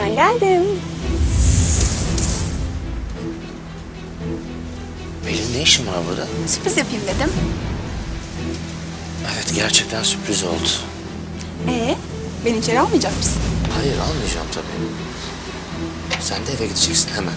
Ben geldim. Pelin ne işin var burada? Sürpriz yapayım dedim. Evet gerçekten sürpriz oldu. Beni içeri almayacak mısın? Hayır almayacağım tabii. Sen de eve gideceksin hemen.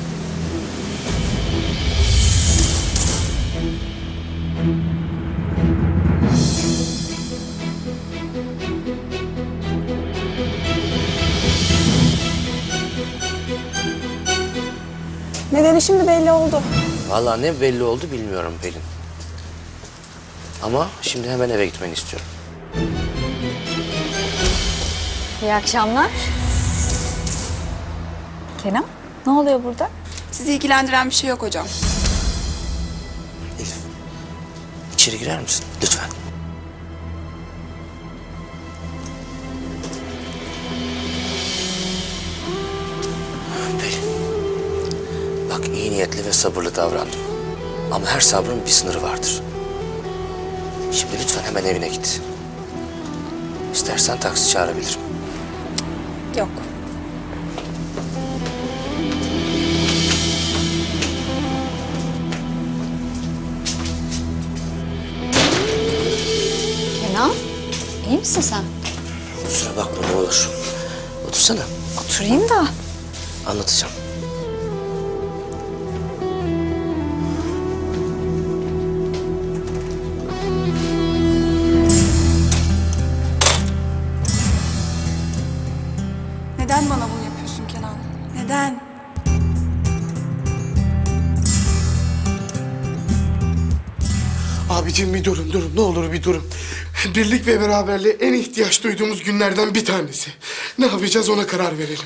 Nedeni şimdi belli oldu. Vallahi ne belli oldu bilmiyorum Pelin. Ama şimdi hemen eve gitmeni istiyorum. İyi akşamlar. Kenan, ne oluyor burada? Sizi ilgilendiren bir şey yok hocam. Elif, içeri girer misin lütfen? Pelin, bak iyi niyetli ve sabırlı davrandım. Ama her sabrın bir sınırı vardır. Şimdi lütfen hemen evine git. İstersen taksi çağırabilirim. Yok. Kenan, iyi misin sen? Kusura bakma ne olur. Otursana. Oturayım da. Anlatacağım. Neden bana bunu yapıyorsun Kenan? Neden? Abicim bir durun ne olur bir durun. Birlik ve beraberliğe en ihtiyaç duyduğumuz günlerden bir tanesi. Ne yapacağız ona karar verelim.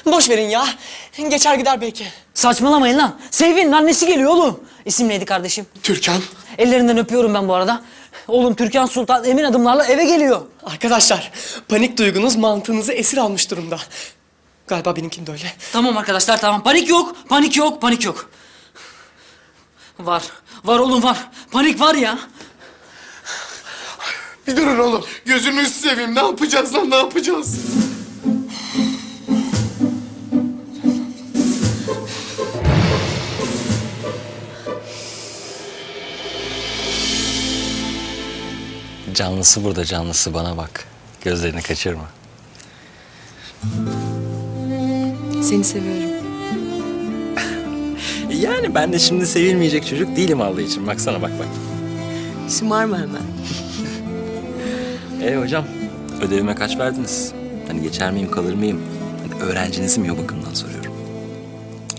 Boş verin ya. Geçer gider belki. Saçmalamayın lan. Seyfi'nin annesi geliyor oğlum. İsim neydi kardeşim? Türkan. Ellerinden öpüyorum ben bu arada. Oğlum Türkan Sultan emin adımlarla eve geliyor. Arkadaşlar, panik duygunuz mantığınızı esir almış durumda. Galiba benimkinde öyle. Tamam arkadaşlar tamam. Panik yok. Panik yok. Panik yok. Var. Var oğlum var. Panik var ya. Bir durun oğlum. Gözünüzü seveyim. Ne yapacağız lan ne yapacağız? Canlısı burada, canlısı bana bak. Gözlerini kaçırma. Seni seviyorum. Yani ben de şimdi sevilmeyecek çocuk değilim Allah için. Baksana bak. Şımarma hemen. Hocam, ödevime kaç verdiniz? Hani geçer miyim, kalır mıyım? Hani öğrencinizim ya o bakımdan soruyorum.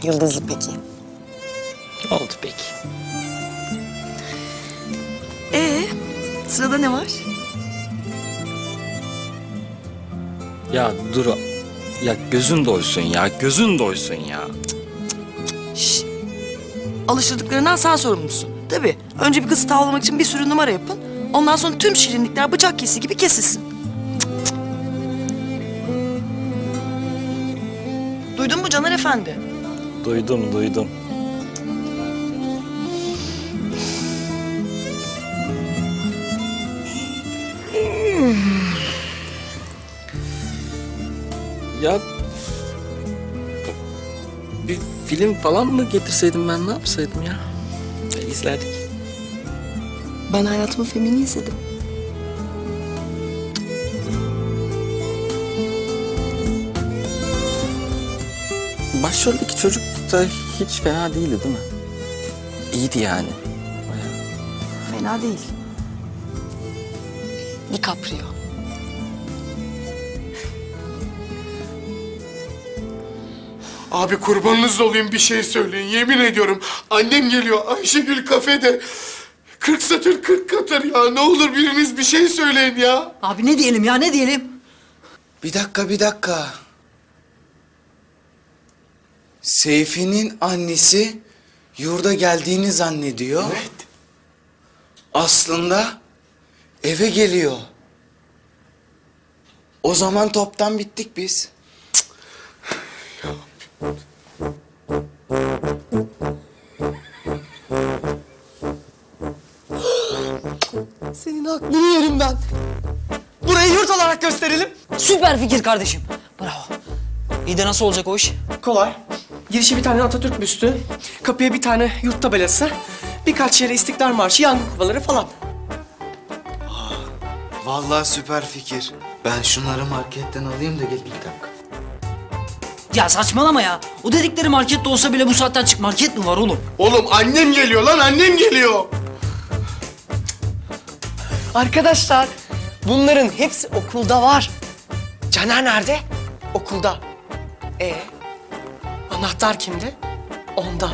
Yıldızlı peki. Oldu peki. Sırada ne var? Ya dur. Ya gözün doysun ya, gözün doysun ya. Alıştırdıklarından sen sorumlusun. Tabii. Önce bir kızı tavlamak için bir sürü numara yapın. Ondan sonra tüm şirinlikler bıçak kesiği gibi kesilsin. Duydun mu Caner Efendi? Duydum. Ya bir film falan mı getirseydim ben ne yapsaydım ya? İzlerdik. Ben hayatımı filmini izledim. Başroldeki çocuk da hiç fena değildi değil mi? İyiydi yani. Bayağı. Fena değil. DiCaprio. Abi kurbanınız olayım bir şey söyleyin. Yemin ediyorum annem geliyor Ayşegül kafede. 40 satır 40 katır ya. Ne olur biriniz bir şey söyleyin ya. Abi ne diyelim ya ne diyelim? Bir dakika. Seyfi'nin annesi yurda geldiğini zannediyor. Evet. Aslında eve geliyor. O zaman toptan bittik biz. Senin aklını yerim ben. Burayı yurt olarak gösterelim. Süper fikir kardeşim. Bravo. İyi de nasıl olacak o iş? Kolay. Girişe bir tane Atatürk büstü, kapıya bir tane yurt tabelası, birkaç yere İstiklal Marşı, yangın kuvaları falan. Vallahi süper fikir. Ben şunları marketten alayım da gel bir dakika. Ya saçmalama ya. O dedikleri markette olsa bile bu saatten çık market mi var oğlum? Oğlum annem geliyor lan, annem geliyor. Arkadaşlar, bunların hepsi okulda var. Caner nerede? Okulda. Anahtar kimde? Onda.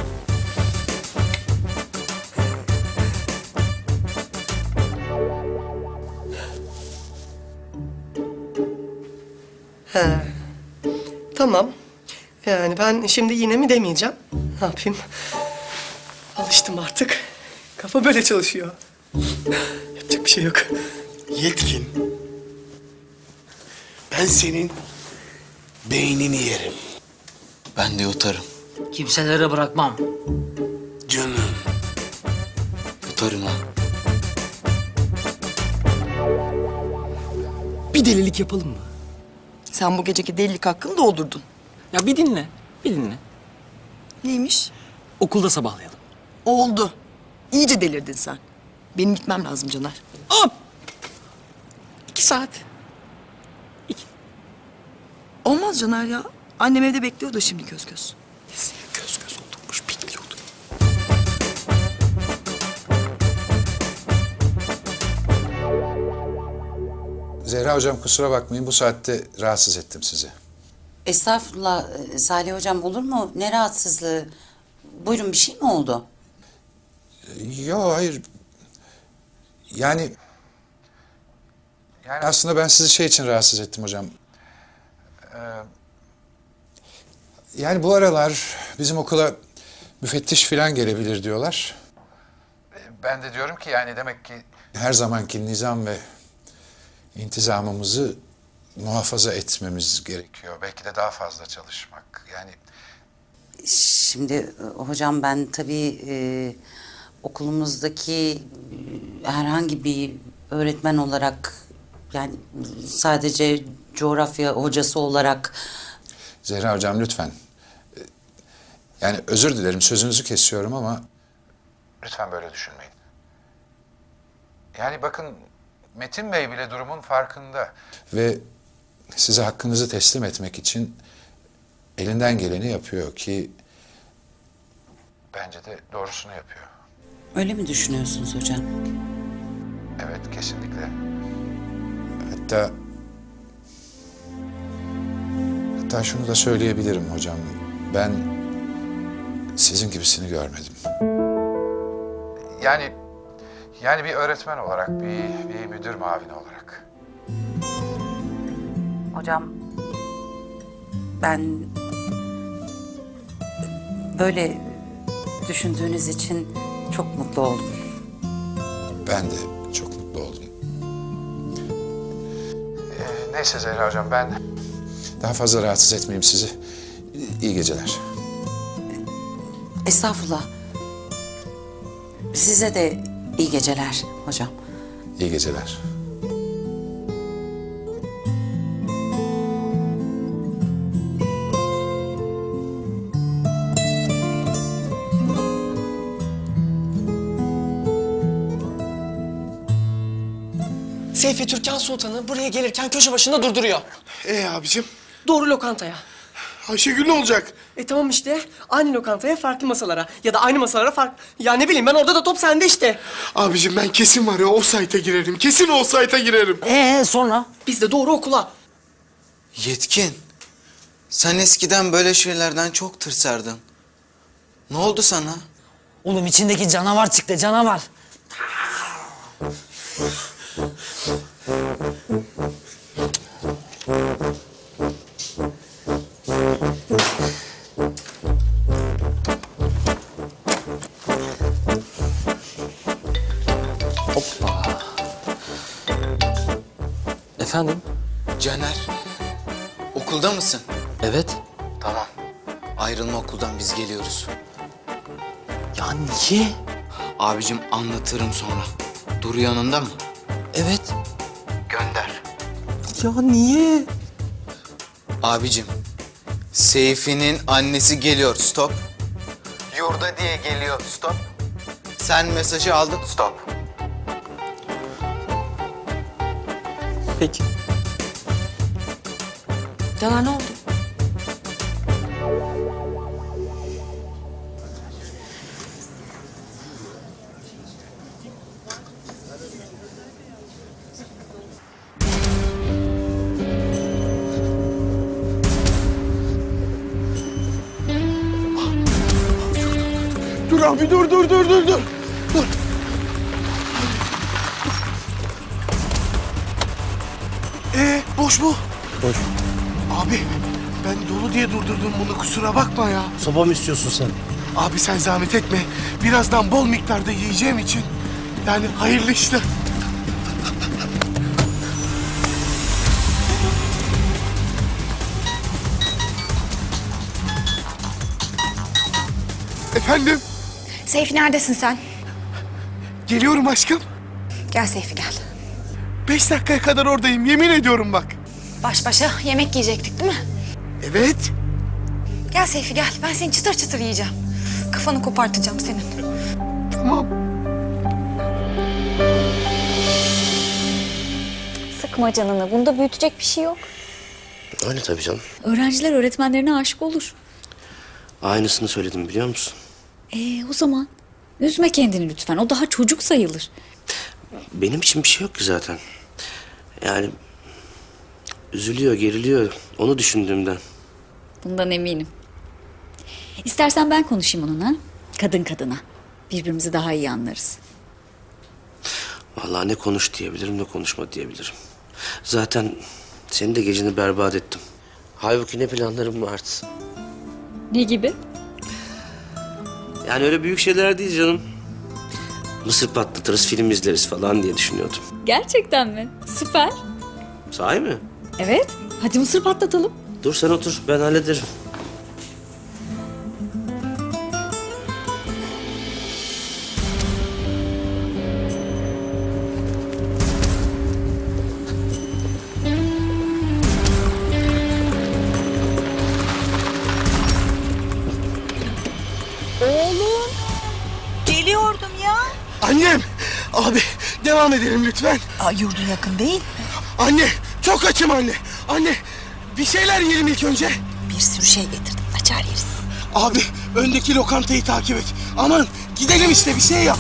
He. Tamam. Yani ben şimdi yine mi demeyeceğim? Ne yapayım? Alıştım artık. Kafa böyle çalışıyor. Yapacak bir şey yok. Yetkin. Ben senin beynini yerim. Ben de yutarım. Kimselere bırakmam. Canım. Yutarım ha. Bir delilik yapalım mı? Sen bu geceki delilik hakkını doldurdun. Ya bir dinle, bir dinle. Neymiş? Okulda sabahlayalım. Oldu. İyice delirdin sen. Benim gitmem lazım Caner. Hop! 2 saat. Olmaz Caner ya. Annem evde bekliyor da şimdi göz göz. Göz göz oturmuş bekliyordu. Zehra hocam kusura bakmayın bu saatte rahatsız ettim sizi. Estağfurullah Salih hocam, olur mu? Ne rahatsızlığı? Buyurun, bir şey mi oldu? Yok hayır. Yani aslında ben sizi şey için rahatsız ettim hocam. Yani bu aralar bizim okula müfettiş falan gelebilir diyorlar. Ben de diyorum ki yani demek ki her zamanki nizam ve intizamımızı muhafaza etmemiz gerekiyor. Belki de daha fazla çalışmak. Yani Şimdi hocam, ben tabii okulumuzdaki herhangi bir öğretmen olarak, yani sadece coğrafya hocası olarak... Zehra hocam lütfen. Yani özür dilerim sözünüzü kesiyorum ama lütfen böyle düşünmeyin. Yani bakın Metin Bey bile durumun farkında. Ve size hakkınızı teslim etmek için elinden geleni yapıyor ki bence de doğrusunu yapıyor. Öyle mi düşünüyorsunuz hocam? Evet kesinlikle. Hatta şunu da söyleyebilirim hocam. Ben sizin gibisini görmedim. Yani bir öğretmen olarak, bir müdür mavini olarak. Hocam, ben böyle düşündüğünüz için çok mutlu oldum. Ben de çok mutlu oldum. Neyse Zehra hocam ben daha fazla rahatsız etmeyeyim sizi. İyi geceler. Estağfurullah. Size de iyi geceler hocam. İyi geceler. Seyfi Türkan Sultan'ı buraya gelirken köşe başında durduruyor. Abicim, Doğru lokantaya. Ayşegül ne olacak? Tamam işte. Aynı lokantaya, farklı masalara. Ya da aynı masalara farklı... Ya ne bileyim ben, orada da top sende işte. Abicim ben kesin var ya o site'a girerim. Kesin o site'a girerim. Sonra? Biz de doğru okula. Yetkin. Sen eskiden böyle şeylerden çok tırsardın. Ne oldu sana? Oğlum içindeki canavar çıktı, canavar. Efendim? Caner. Okulda mısın? Evet. Tamam. Ayrılma okuldan biz geliyoruz. Ya niye? Abicim anlatırım sonra. Duru yanında mı? Evet. Gönder. Ya niye? Abicim Seyfi'nin annesi geliyor. Stop. Yurda diye geliyor. Stop. Sen mesajı aldın. Stop. Peki. Caner ne oldu? Dur abi dur. Dur. Boş mu? Boş. Abi ben dolu diye durdurdum bunu, kusura bakma ya. Soba mı istiyorsun sen? Abi sen zahmet etme. Birazdan bol miktarda yiyeceğim için. Yani hayırlı işler. Efendim? Seyfi neredesin sen? Geliyorum aşkım. Gel Seyfi gel. 5 dakikaya kadar oradayım, yemin ediyorum bak. Baş başa yemek yiyecektik değil mi? Evet. Gel Seyfi gel. Ben seni çıtır çıtır yiyeceğim. Kafanı kopartacağım senin. Tamam. Sıkma canını. Bunda büyütecek bir şey yok. Öyle tabii canım. Öğrenciler öğretmenlerine aşık olur. Aynısını söyledim biliyor musun? O zaman üzme kendini lütfen. O daha çocuk sayılır. Benim için bir şey yok ki zaten. Yani üzülüyor, geriliyor. Onu düşündüğümden. Bundan eminim. İstersen ben konuşayım onunla. Kadın kadına. Birbirimizi daha iyi anlarız. Vallahi ne konuş diyebilirim ne konuşma diyebilirim. Zaten senin de geceni berbat ettim. Halbuki ne planlarım vardı. Ne gibi? Yani öyle büyük şeyler değil canım. Mısır patlatırız, film izleriz falan diye düşünüyordum. Gerçekten mi? Süper. Sahi mi? Evet. Hadi mısır patlatalım. Dur sen otur, ben hallederim. Oğlum. Geliyordum ya. Annem! Abi devam edelim lütfen. Yurdun yakın değil mi? Anne! Çok açım anne! Anne! Bir şeyler yiyelim ilk önce. Bir sürü şey getirdim. Açar yeriz. Abi öndeki lokantayı takip et. Aman gidelim işte, bir şey yap.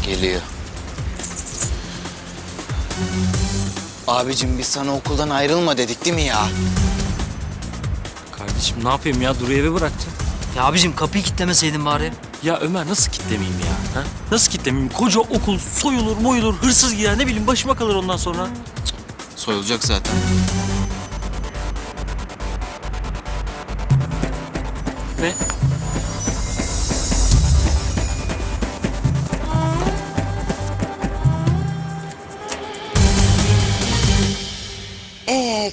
Geliyor. Abicim biz sana okuldan ayrılma dedik değil mi ya? Kardeşim ne yapayım ya? Duru'yu eve bıraktım. Ya abicim kapıyı kilitlemeseydin bari. Ya Ömer nasıl kitlemeyeyim ya? Ha? Nasıl kitlemeyeyim? Koca okul soyulur moyulur, hırsız girer, ne bileyim başıma kalır ondan sonra. Soyulacak zaten. Ne?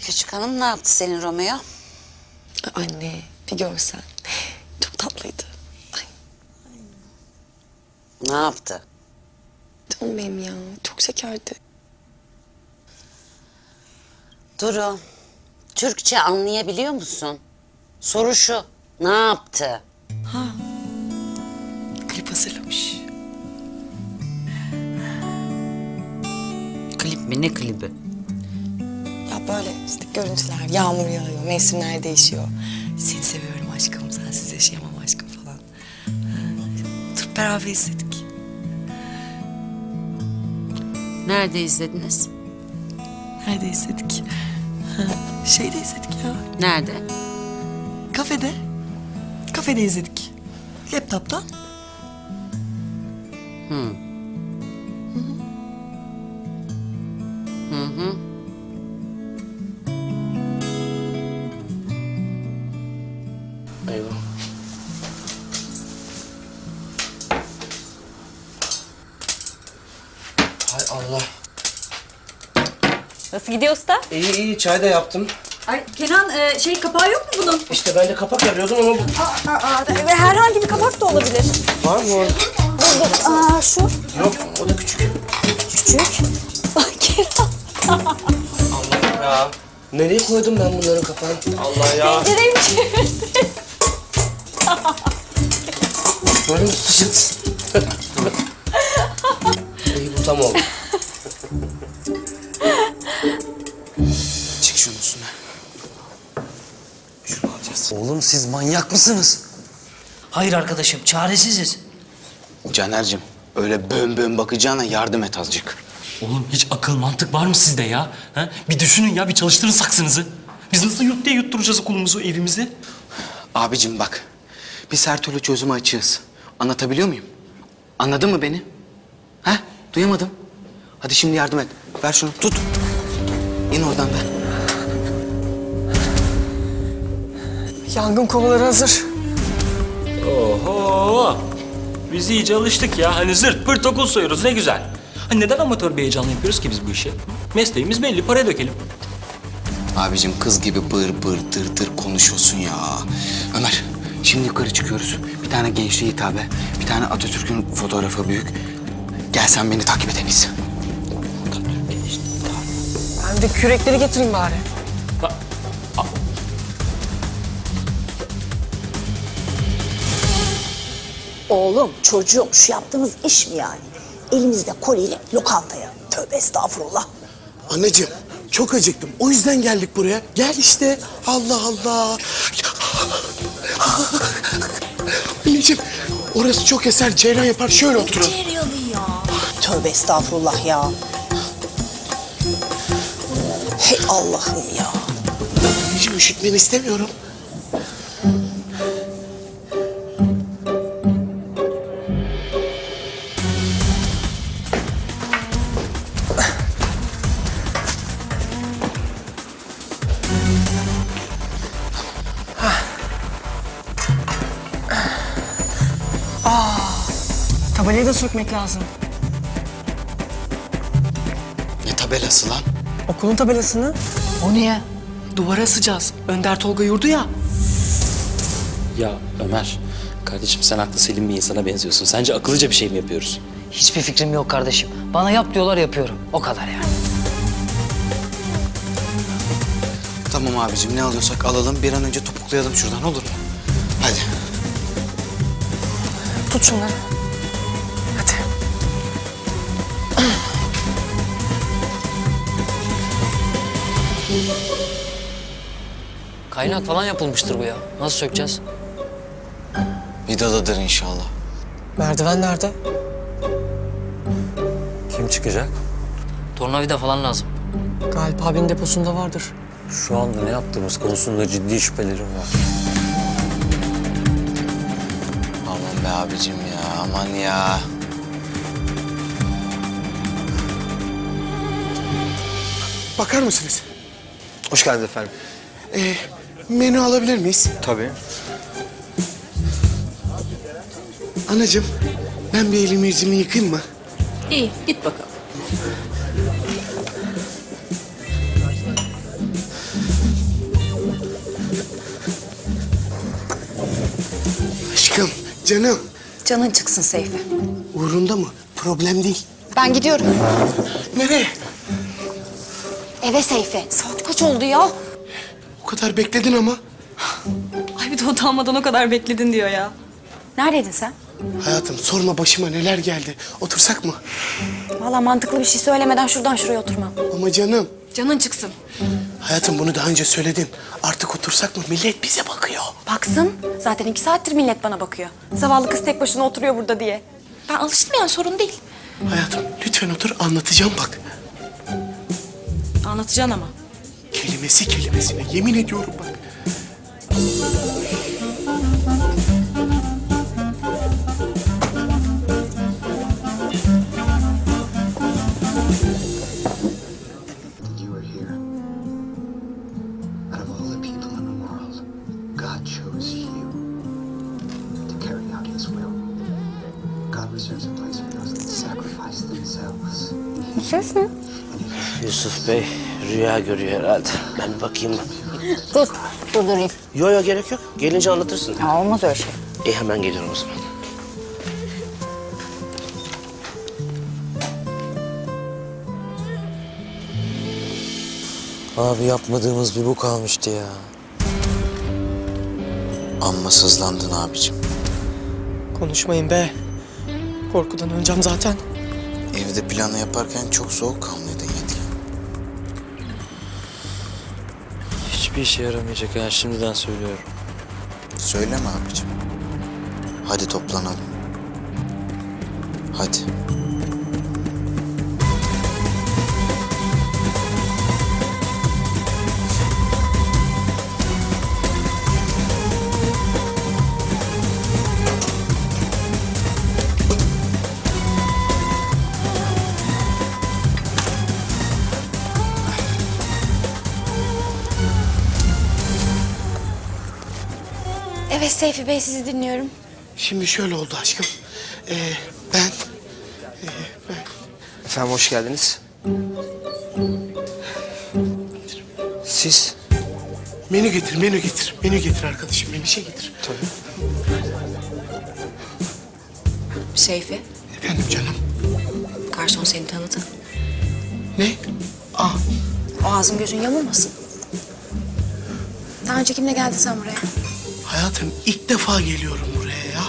Küçük hanım ne yaptı senin Romeo? Anne bir görsen. Çok tatlıydı. Ne yaptı? Canım benim ya. Çok şekerdi. Duru, Türkçe anlayabiliyor musun? Soru şu, ne yaptı? Klip hazırlamış. Klip mi? Ne klibi? Ya böyle işte görüntüler, yağmur yağıyor, mevsimler değişiyor. Seni seviyorum aşkım, sensiz yaşayamam aşkım falan. Oturup beraber izledik. Nerede izlediniz? Nerede izledik? Şeyde izledik ya. Nerede? Kafede. Kafede izledik. Laptop'tan. Eyvah. Hay Allah. Nasıl gidiyor usta? İyi çay da yaptım. Ay Kenan kapağı yok mu bunun? İşte ben de kapak arıyordum ama bu... Herhangi bir kapak da olabilir. Var mı orada? nedir? Aa şu. Yok o da küçük. Küçük. Bak Kerem. Allah ya. Nereye koydum ben bunların kapağını? Allah ya. Tencereyi mi çevirdin? Böyle mi tutacağız? İyi bu tam oldu. Çık şunun üstüne. Şunu alacağız. Oğlum siz manyak mısınız? Hayır arkadaşım, çaresiziz. Caner'cim öyle bön bakacağına yardım et azıcık. Oğlum hiç akıl mantık var mı sizde ya? Ha? Bir düşünün ya, bir çalıştırın saksınızı. Biz nasıl yut diye yutturacağız okulumuzu, evimizi? Abicim bak, biz her türlü çözüme açığız. Anlatabiliyor muyum? Anladın mı beni? Ha? Duyamadım. Hadi şimdi yardım et. Ver şunu, tut. İn oradan da. Yangın kovaları hazır. Oho! Biz iyice alıştık ya. Hani zırt pırt okul soyuyoruz, ne güzel. Hani neden amatör bir heyecanla yapıyoruz ki biz bu işi? Mesleğimiz belli, paraya dökelim. Abicim kız gibi bır tır konuşuyorsun ya. Ömer, şimdi yukarı çıkıyoruz. Bir tane gençliğe hitabe, bir tane Atatürk'ün fotoğrafı büyük. Gel sen beni takip et en iyisi. Ben de kürekleri getireyim bari. Oğlum, çocuğum şu yaptığımız iş mi yani? Elimizde kolyeyle lokantaya. Tövbe estağfurullah. Anneciğim çok acıktım. O yüzden geldik buraya. Gel işte. Allah Allah. Anneciğim orası çok eser. Ceylan yapar. Şöyle oturun. Ceriyalı ya. Tövbe estağfurullah ya. Hey Allah'ım ya. Anneciğim üşütmeni istemiyorum. Tabelayı da sökmek lazım. Ne tabelası lan? Okulun tabelasını. O niye? Duvara asacağız. Önder Tolga yurdu ya. Ya Ömer, kardeşim sen aklı selim bir insana benziyorsun. Sence akıllıca bir şey mi yapıyoruz? Hiçbir fikrim yok kardeşim. Bana yap diyorlar, yapıyorum. O kadar yani. Tamam abicim, ne alıyorsak alalım. Bir an önce topuklayalım şuradan, olur mu? Hadi. Tut şunları. Hadi. Kaynak falan yapılmıştır bu ya. Nasıl sökeceğiz? Vidalıdır inşallah. Merdiven nerede? Kim çıkacak? Tornavida falan lazım. Galip abinin deposunda vardır. Şu anda ne yaptığımız konusunda ciddi şüphelerim var. Aman be abicim ya, aman ya. Bakar mısınız? Hoş geldiniz efendim. Menü alabilir miyiz? Tabii. Anacığım ben bir elimi yüzümü yıkayayım mı? İyi, git bakalım. Aşkım, canım. Canın çıksın Seyfi. Uğrunda mı? Problem değil. Ben gidiyorum. Nereye? Eve Seyfi. Saat kaç oldu ya? O kadar bekledin ama. Ay bir de utanmadan o kadar bekledin diyor ya. Neredeydin sen? Hayatım sorma başıma neler geldi. Otursak mı? Vallahi mantıklı bir şey söylemeden şuradan şuraya oturmam. Ama canım. Canın çıksın. Hayatım bunu daha önce söyledin. Artık otursak mı? Millet bize bakıyor. Baksın. Zaten 2 saattir millet bana bakıyor. Zavallı kız tek başına oturuyor burada diye. Ben alıştım yani, sorun değil. Hayatım lütfen otur anlatacağım bak. Anlatacaksın ama. Kelimesi kelimesine yemin ediyorum bak. You are here. Out of all the people in the world, God chose you to carry out His will. God reserves a place for those that sacrifice themselves. Bu ses ne? Yusuf Bey rüya görüyor herhalde. Ben bir bakayım. Dur, durdurayım. Yo gerek yok. Gelince anlatırsın. Ya olmaz öyle şey. Hemen geliyorum o zaman. Abi yapmadığımız bir bu kalmıştı ya. Amma sızlandın abicim. Konuşmayın be. Korkudan öleceğim zaten. Evde planı yaparken çok soğukkanlıydın Yetkin. Hiçbir işe yaramayacak ha, şimdiden söylüyorum. Söyleme abicim. Hadi toplanalım. Hadi. Evet Seyfi Bey, sizi dinliyorum. Şimdi şöyle oldu aşkım. Ben... Efendim hoş geldiniz. Siz? Menü getir, menü getir. Menü getir arkadaşım, menü şey getir. Tabii. Seyfi, Efendim canım. garson seni tanıdı. Ne? Ah, O ağzın gözün yamulmasın. Daha önce kimle geldin sen buraya? hayatım ilk defa geliyorum buraya ya.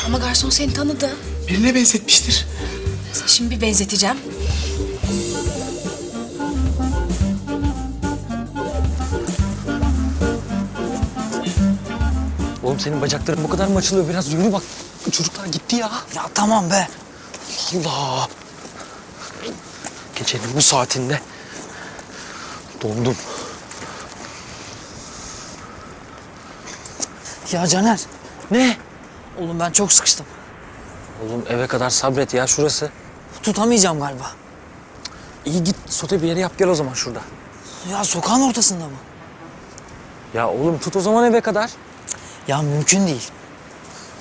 Ama garson seni tanıdı. Birine benzetmiştir. Şimdi bir benzeteceğim. Oğlum senin bacakların bu kadar mı açılıyor? Biraz yürü bak. Çocuklar gitti ya. Ya tamam be. Allah Allah. Gecenin bu saatinde dondum. Ya Caner. Ne? Oğlum ben çok sıkıştım. Oğlum eve kadar sabret ya, şurası. Tutamayacağım galiba. İyi git sote bir yere yap gel o zaman şurada. Ya sokağın ortasında mı? Ya oğlum tut o zaman eve kadar. Ya mümkün değil.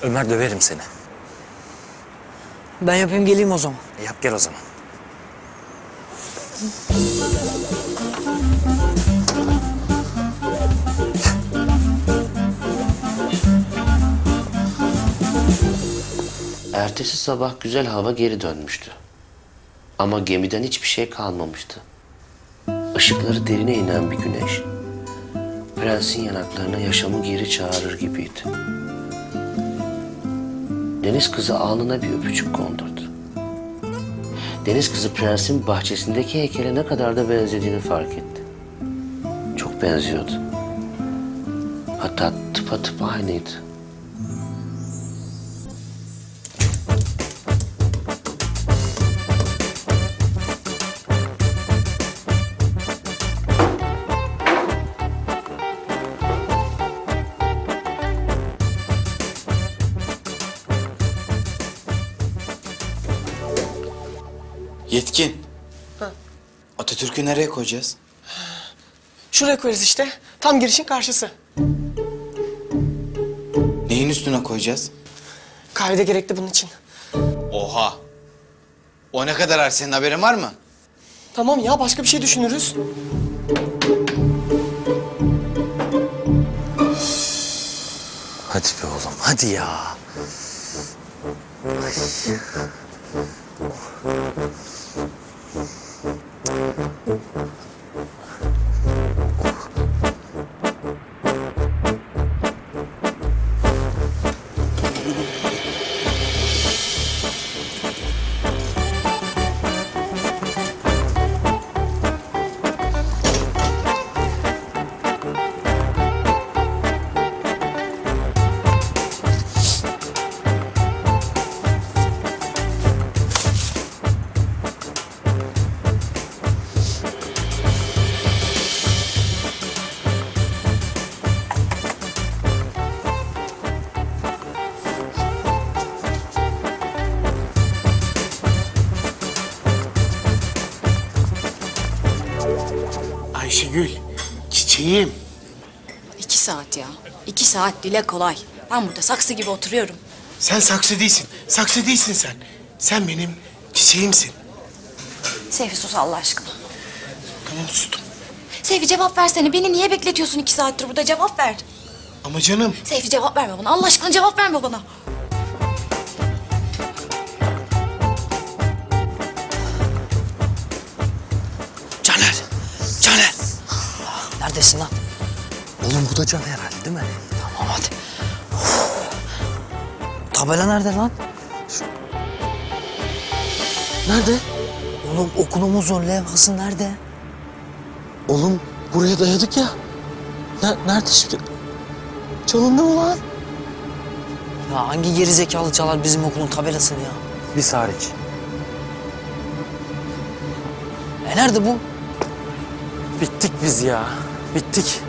Ömer döverim seni. Ben yapayım geleyim o zaman. Yap gel o zaman. Ertesi sabah güzel hava geri dönmüştü. Ama gemiden hiçbir şey kalmamıştı. Işıkları derine inen bir güneş, prensin yanaklarına yaşamı geri çağırır gibiydi. Deniz kızı alnına bir öpücük kondurdu. Deniz kızı prensin bahçesindeki heykele ne kadar da benzediğini fark etti. Çok benziyordu. Hatta tıpatıp aynıydı. Yetkin. Atatürk'ü nereye koyacağız? Şuraya koyarız işte. Tam girişin karşısı. Neyin üstüne koyacağız? Kahvede gerekli bunun için. Oha. O ne kadar er, senin haberin var mı? Tamam ya, başka bir şey düşünürüz. Hadi be oğlum hadi ya. Ayşegül, çiçeğim. 2 saat ya. 2 saat dile kolay. Ben burada saksı gibi oturuyorum. Sen saksı değilsin, saksı değilsin sen. Sen benim çiçeğimsin. Seyfi sus Allah aşkına. Tamam sustum. Seyfi cevap versene. Beni niye bekletiyorsun 2 saattir burada? Cevap ver. Ama canım. Seyfi cevap verme bana. Allah aşkına cevap verme bana. Caner. Caner. alacaksın herhalde değil mi? Tamam hadi. Tabela nerede lan? Nerede? Oğlum okulumuzun levhası nerede? Oğlum buraya dayadık ya. Nerede şimdi? Çalındı mı lan? Ya hangi gerizekalı çalar bizim okulun tabelasını ya? Biz hariç. Nerede bu? Bittik biz ya. Bittik.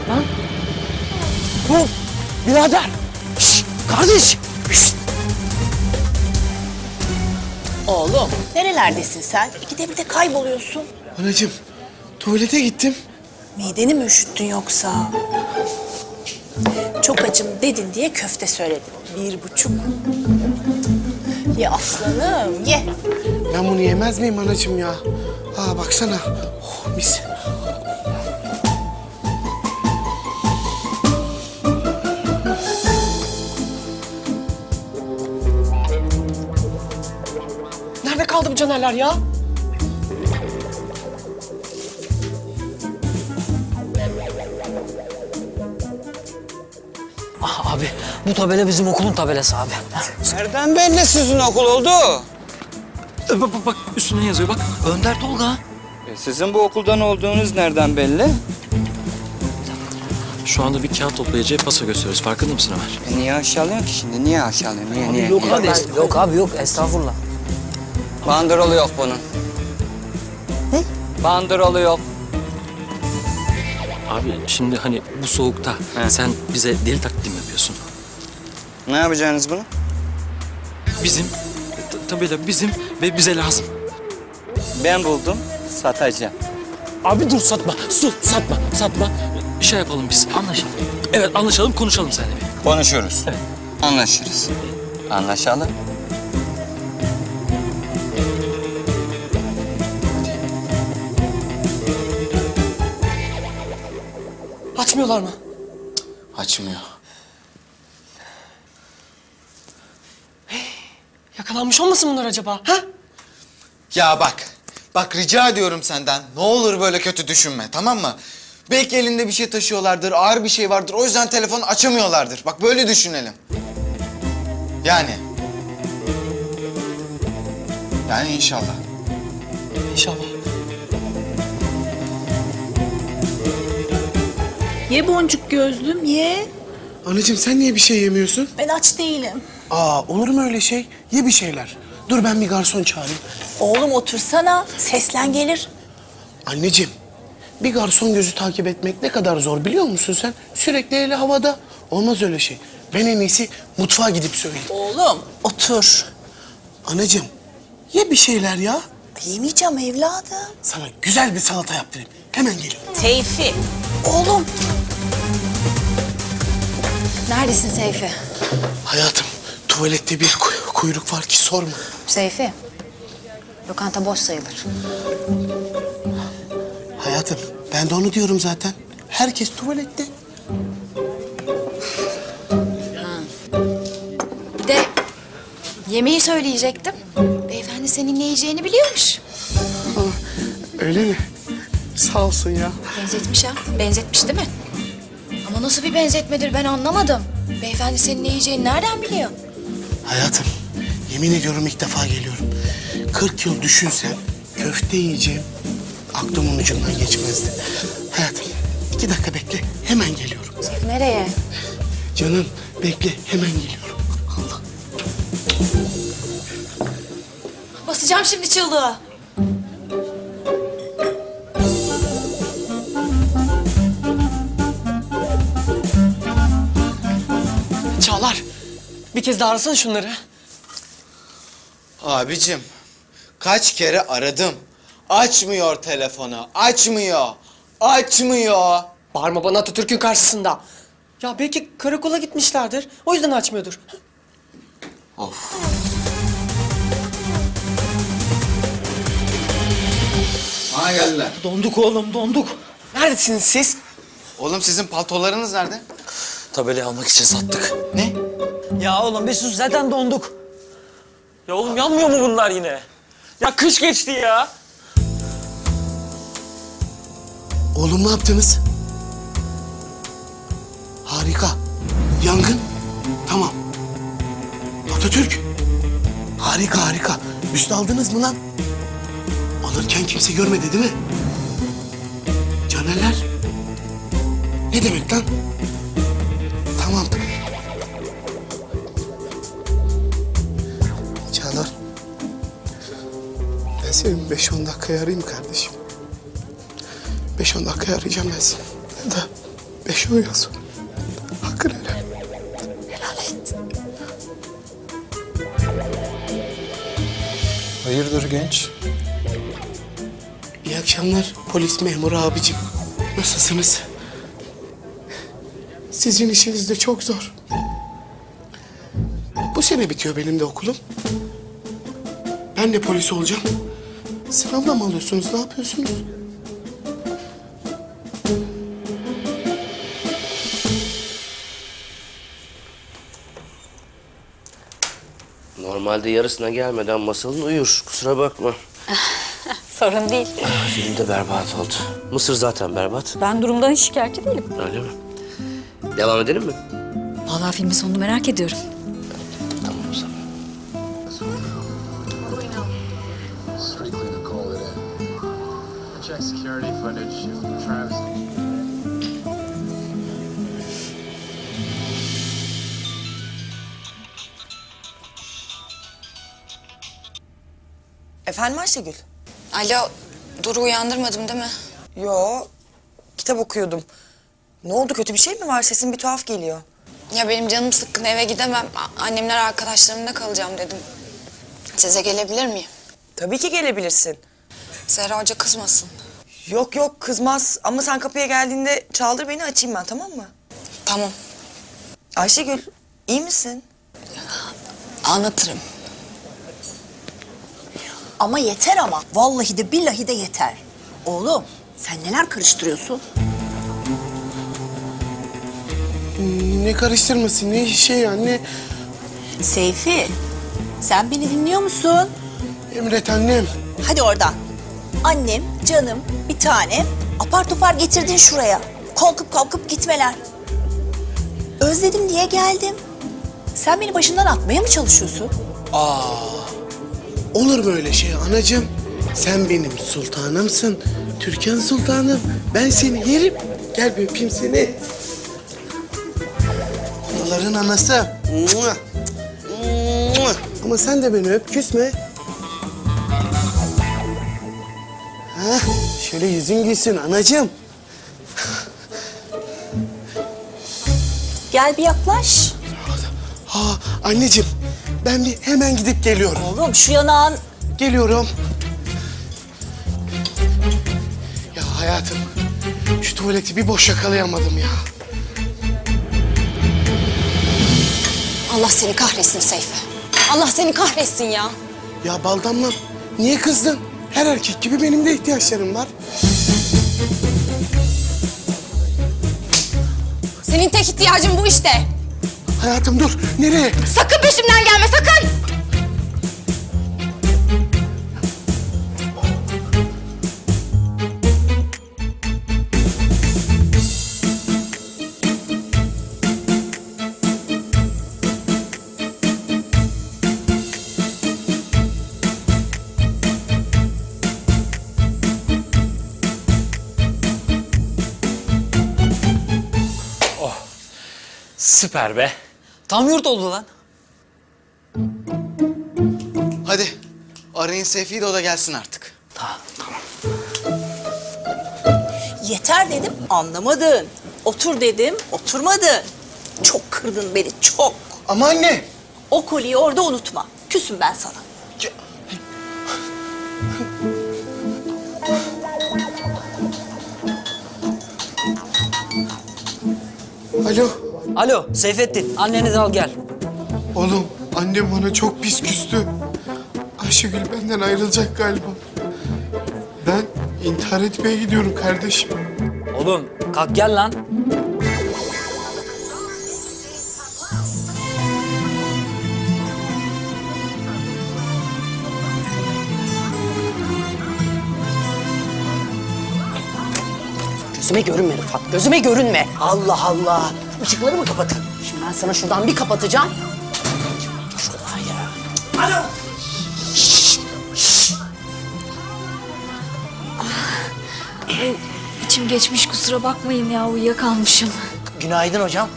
Lan? Bu birader. Şşt, kardeş. Şşt. Oğlum nerelerdesin sen? İkide bir de kayboluyorsun. Anacığım tuvalete gittim. Mideni mi üşüttün yoksa? Çok acım dedin diye köfte söyledim. 1,5. Ye aslanım ye. Ben bunu yemez miyim anacığım ya? Aa baksana. Oh, mis. Nerede kaldı bu Canerler ya? Ah abi bu tabela bizim okulun tabelası abi. Nereden belli sizin okul oldu? Bak üstüne yazıyor bak. Önder Tolga. Sizin bu okuldan olduğunuz nereden belli? Şu anda bir kağıt toplayıcıya paso gösteriyoruz. Farkında mısın Ömer? Niye aşağılıyorsun ki şimdi? Niye aşağılıyorsun? Niye? Yok abi, yok abi yok estağfurullah. Bandrolu yok bunun. Ne? Bandrolu yok. Abi şimdi hani bu soğukta sen bize deli taklidi mi yapıyorsun? Ne yapacaksınız bunu? Bizim, tabela bizim ve bize lazım. Ben buldum, satacağım. Abi dur satma, satma. Şey yapalım biz. Anlaşalım. Evet anlaşalım, konuşalım seninle bir. Konuşuruz. Evet. Anlaşırız. Anlaşalım. Açmıyorlar mı? Açmıyor. Yakalanmış olmasın bunlar acaba? Ha? Ya bak rica ediyorum senden. Ne olur böyle kötü düşünme, tamam mı? Belki elinde bir şey taşıyorlardır, ağır bir şey vardır. O yüzden telefonu açamıyorlardır. Bak böyle düşünelim. Yani inşallah. İnşallah. Ye boncuk gözlüm ye. Anacığım sen niye bir şey yemiyorsun? Ben aç değilim. Aa olur mu öyle şey? Ye bir şeyler. Dur ben bir garson çağırayım. Oğlum otursana. Seslen gelir. Anneciğim bir garson gözü takip etmek ne kadar zor biliyor musun sen? Sürekli eli havada. Olmaz öyle şey. Ben en iyisi mutfağa gidip söyleyeyim. Oğlum otur. Anacığım ye bir şeyler ya. Yemeyeceğim evladım. Sana güzel bir salata yaptırayım. Hemen geliyorum. Seyfi. Oğlum. Neredesin Seyfi? Hayatım tuvalette bir kuyruk var ki sorma. Seyfi. Lokanta boş sayılır. Hayatım ben de onu diyorum zaten. Herkes tuvalette. Bir de yemeği söyleyecektim. Beyefendi senin ne yiyeceğini biliyormuş. Öyle mi? Sağ olsun ya. Benzetmiş ha. Benzetmiş değil mi? Ama nasıl bir benzetmedir ben anlamadım. Beyefendi senin ne yiyeceğini nereden biliyor? Hayatım yemin ediyorum ilk defa geliyorum. 40 yıl düşünsem köfte yiyeceğim aklımın ucundan geçmezdi. Hayatım 2 dakika bekle hemen geliyorum. Seyfi nereye? Canım bekle hemen geliyorum. Allah. Basacağım şimdi çığlığı. Çağlar. Bir kez daha arasana şunları. Abicim kaç kere aradım. Açmıyor telefonu, açmıyor. Bağırma bana Atatürk'ün karşısında. Ya belki karakola gitmişlerdir. O yüzden açmıyordur. Of. Bana geldiler. Donduk oğlum donduk. Neredesiniz siz? Oğlum sizin paltolarınız nerede? Tabelayı almak için sattık. Ne? Ya oğlum bir sus zaten donduk. Ya oğlum yanmıyor mu bunlar yine? Ya kış geçti ya. Oğlum ne yaptınız? Harika. Yangın? Tamam. Atatürk? Harika harika. Üst aldınız mı lan? Alırken kimse görmedi değil mi? Canerler? Ne demek lan? Tamam. Çağlar. Ben seni 5-10 dakikaya arayayım kardeşim. 5-10 dakikaya arayacağım ben seni. Ya da 5-10 yıl sonra. Hakkını helal. Helal et. Hayırdır genç? İyi akşamlar polis memuru abicim. Nasılsınız? Sizin işiniz de çok zor. Bu sene bitiyor benim de okulum. Ben de polis olacağım. Sınavla mı alıyorsunuz? Ne yapıyorsunuz? Normalde yarısına gelmeden masalın uyur. Kusura bakma. Sorun değil. Film de berbat oldu. Mısır zaten berbat. Ben durumdan hiç şikayetçi değilim. Öyle mi? Devam edelim mi? Vallahi filmin sonunu merak ediyorum. Tamam o zaman. Strictly to call it in. Check security footage of Travis. Efendim Ayşegül? Alo, Duru uyandırmadım değil mi? Yo, kitap okuyordum. Ne oldu, kötü bir şey mi var? Sesin bir tuhaf geliyor. Ya benim canım sıkkın, eve gidemem. Annemler arkadaşlarımla kalacağım dedim. Size gelebilir miyim? Tabii ki gelebilirsin. Zehra Hoca kızmasın. Yok yok, kızmaz. Ama sen kapıya geldiğinde çaldır beni, açayım ben, tamam mı? Tamam. Ayşegül, iyi misin? Anlatırım. Ama yeter ama. Vallahi de billahi de yeter. Oğlum sen neler karıştırıyorsun? Ne karıştırması, ne şey anne? Seyfi, sen beni dinliyor musun? Emret annem. Hadi oradan. Annem, canım, bir tanem. Apar topar getirdin şuraya. Kalkıp gitmeler. Özledim diye geldim. Sen beni başından atmaya mı çalışıyorsun? Olur mu öyle şey anacığım? Sen benim sultanımsın. Türkan sultanım. Ben seni yerim. Gel bir öpeyim seni. Anaların anası. Mua. Mua. Ama sen de beni öp, küsme. Hah, şöyle yüzün gülsün anacığım. Gel bir yaklaş. Anneciğim, ben bir hemen gidip geliyorum. Oğlum şu yanağın... Geliyorum. Ya hayatım, şu tuvaleti bir boş yakalayamadım ya. Allah seni kahretsin Seyfi. Allah seni kahretsin ya. Ya Baldamlam, niye kızdın? Her erkek gibi benim de ihtiyaçlarım var. Senin tek ihtiyacın bu işte. Hayatım dur, nereye? Sakın peşimden gelme, sakın! Süper be. Tam yurt oldu lan. Hadi arayın Seyfi'yi de o da gelsin artık. Yeter dedim, anlamadın. Otur dedim, oturmadın. Çok kırdın beni, çok. Ama anne. O kolyeyi orada unutma. Küsüm ben sana. Alo. Alo Seyfettin, anneni de al gel. Oğlum, annem bana çok pis küstü. Ayşegül benden ayrılacak galiba. Ben intihar etmeye gidiyorum kardeşim. Oğlum kalk gel lan. Gözüme görünme Rıfat, gözüme görünme. Allah Allah. Işıkları mı kapatın? Şimdi ben sana şuradan bir kapatacağım. Şuradan ya. Alo. İçim geçmiş, kusura bakmayın ya, uyuyakalmışım. Günaydın hocam.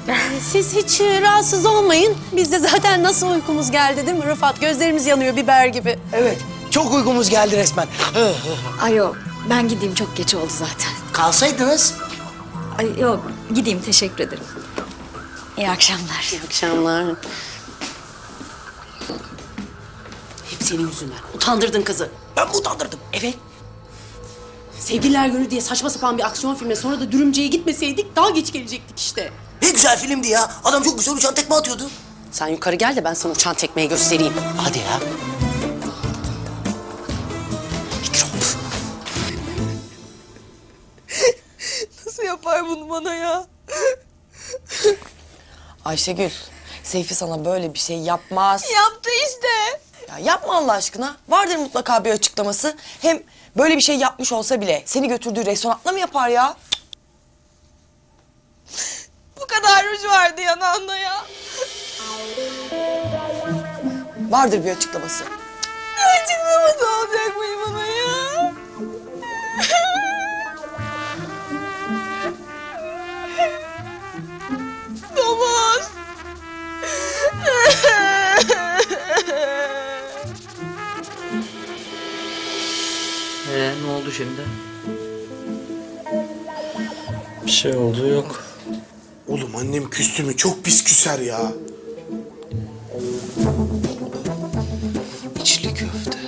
Siz hiç rahatsız olmayın. Biz de zaten nasıl uykumuz geldi değil mi Rıfat? Gözlerimiz yanıyor biber gibi. Evet, çok uykumuz geldi resmen. Ay yok, ben gideyim, çok geç oldu zaten. Kalsaydınız. Ay yok, gideyim, teşekkür ederim. İyi akşamlar. İyi akşamlar. Hep senin yüzünden. Utandırdın kızı. Ben mi utandırdım? Evet. Sevgililer Günü diye saçma sapan bir aksiyon filme sonra da dürümcüye gitmeseydik daha geç gelecektik işte. Ne güzel filmdi ya. Adam çok güzel uçan tekme atıyordu. Sen yukarı gel de ben sana uçan tekmeyi göstereyim. Hadi ya. Nasıl yapar bunu bana ya? Ayşegül, Seyfi sana böyle bir şey yapmaz. Yaptı işte. Ya yapma Allah aşkına. Vardır mutlaka bir açıklaması. Hem böyle bir şey yapmış olsa bile seni götürdüğü restoranda mı yapar ya? Bu kadar ruj vardı yanağında ya. Vardır bir açıklaması. Ne açıklaması olacak mıyım bana ya? Domuz. Ne oldu şimdi? Bir şey oldu yok. Oğlum annem küstü mü? Çok pis küser ya. İçli köfte.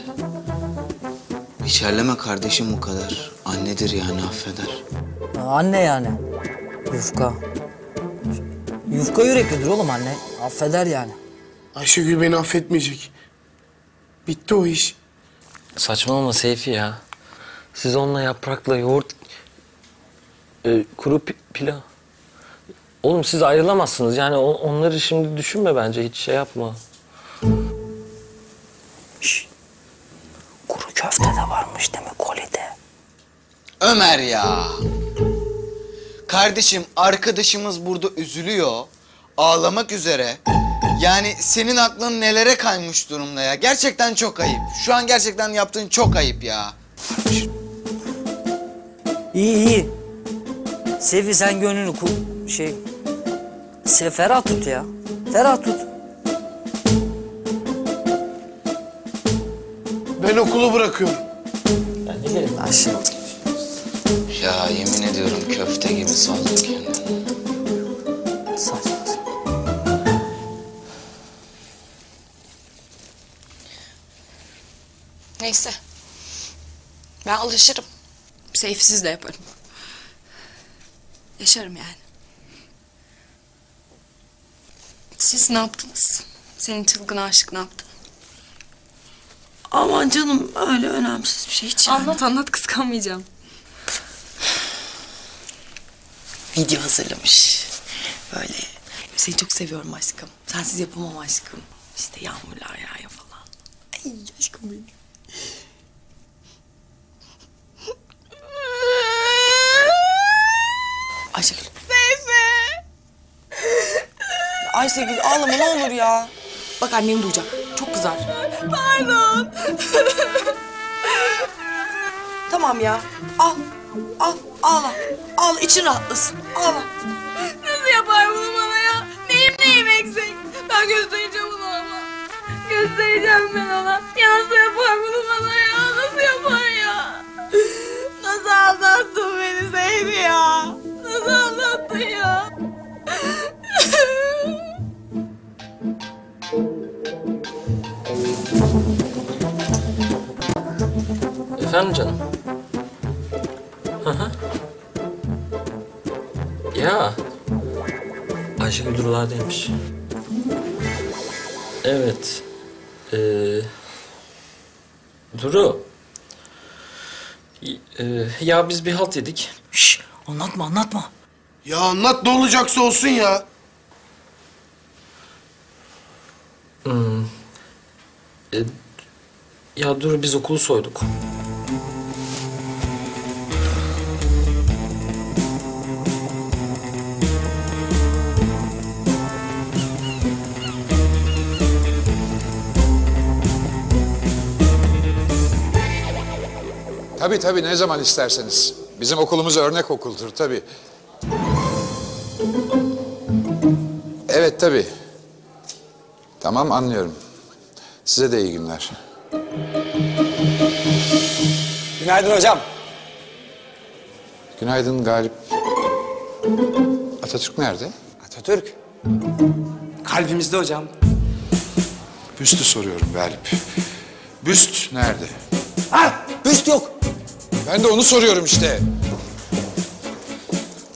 İçerleme kardeşim bu kadar. Annedir yani affeder. Anne yani. Yufka. Yufka yüreklidir oğlum anne. Affeder yani. Ayşegül beni affetmeyecek. Bitti o iş. Saçmalama Seyfi ya. Siz onunla yaprakla yoğurt... kuru pilav... Oğlum siz ayrılamazsınız. Yani onları şimdi düşünme bence. Hiç şey yapma. Kuru köfte de varmış değil mi kolide? Ömer ya. Kardeşim arkadaşımız burada üzülüyor. Ağlamak üzere. Yani senin aklın nelere kaymış durumda ya. Gerçekten çok ayıp. Şu an gerçekten yaptığın çok ayıp ya. İyi. Sefi sen gönlünü ferah tut ya. Ferah tut. Ben okulu bırakıyorum. Ben de gelin. Ya yemin ediyorum köfte gibi saldı kendini. Neyse. Ben alışırım. Seyfsiz de yaparım. Yaşarım yani. Siz ne yaptınız? Senin çılgın aşık ne yaptı? Aman canım öyle önemsiz bir şey hiç. Anlat anlat, kıskanmayacağım. Video hazırlamış. Böyle seni çok seviyorum aşkım. Sensiz yapamam aşkım. İşte yağmurlar yağıyor falan. Ay aşkım benim. Ayşegül. Seyfi. Ayşegül ağlama ne olur ya. Bak annem duyacak. Çok kızar. Pardon. Tamam ya. Al. Al. Ağla. Ağla için rahatlasın. Ağla. Nasıl yapar bunu bana ya? Neyim eksik? Ben göstereceğim onu ama. Göstereceğim ben ona. Ya nasıl yapar bunu bana ya? Nasıl yapar ya? Nasıl aldattın beni Seyfi ya? Nasıl aldattın ya? Efendim canım? Hı hı. Ya. Ayşegül Durular'daymış. Evet. Duru. Ya biz bir halt yedik. Anlatma. Ya anlat ne olacaksa olsun ya. Ya Duru biz okulu soyduk. Tabii ne zaman isterseniz. Bizim okulumuz örnek okuldur tabii. Evet tabii. Tamam anlıyorum. Size de iyi günler. Günaydın hocam. Günaydın Galip. Atatürk nerede? Atatürk. Kalbimizde hocam. Büstü soruyorum Galip. Büst nerede? Ha, büst yok. Ben de onu soruyorum işte.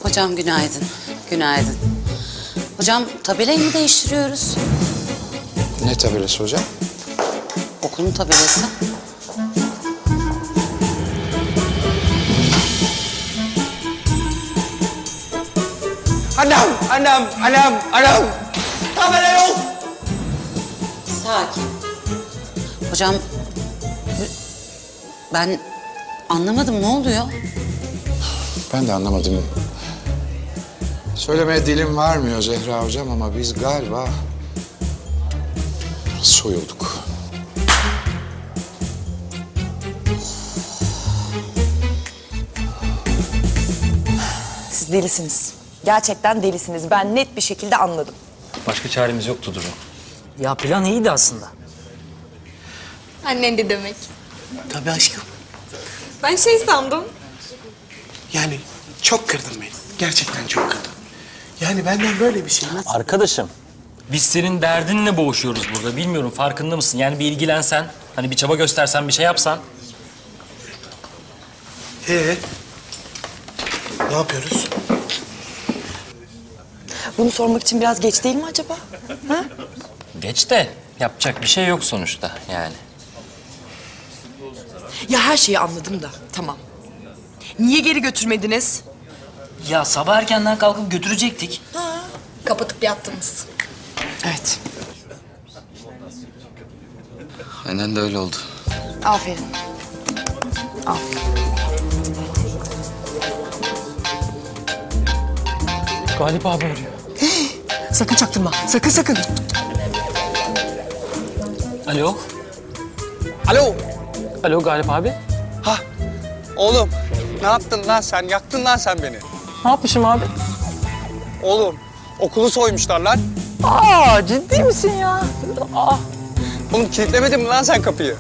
Hocam günaydın. Günaydın. Hocam tabelayı mı değiştiriyoruz? Ne tabelası hocam? Okulun tabelası. Anam. Tabela yok. Sakin. Hocam ben anlamadım, ne oluyor? Ben de anlamadım. Söylemeye dilim varmıyor Zehra hocam ama biz galiba soyulduk. Siz delisiniz. Gerçekten delisiniz. Ben net bir şekilde anladım. Başka çaremiz yoktu Duru. Ya plan iyiydi aslında. Annen de demek. Tabii aşkım. Ben şey sandım. Yani çok kırdın beni. Gerçekten çok kırdın. Yani benden böyle bir şey nasıl? Arkadaşım, biz senin derdinle boğuşuyoruz burada. Bilmiyorum farkında mısın? Yani bir ilgilensen, hani bir çaba göstersen, bir şey yapsan. Ne yapıyoruz? Bunu sormak için biraz geç değil mi acaba? Ha? Geç de yapacak bir şey yok sonuçta yani. Ya her şeyi anladım da tamam. Niye geri götürmediniz? Ya sabah erkenden kalkıp götürecektik. Kapatıp yattınız. Evet. Aynen de öyle oldu. Aferin. Aferin. Galip abi arıyor. Sakın çaktırma. Sakın. Alo. Alo. Alo Galip abi. Ha. Oğlum ne yaptın lan sen? Yaktın lan sen beni. Ne yapmışım abi? Oğlum okulu soymuşlar lan. Aa, ciddi misin ya? Aa. Oğlum kilitlemedin mi lan sen kapıyı?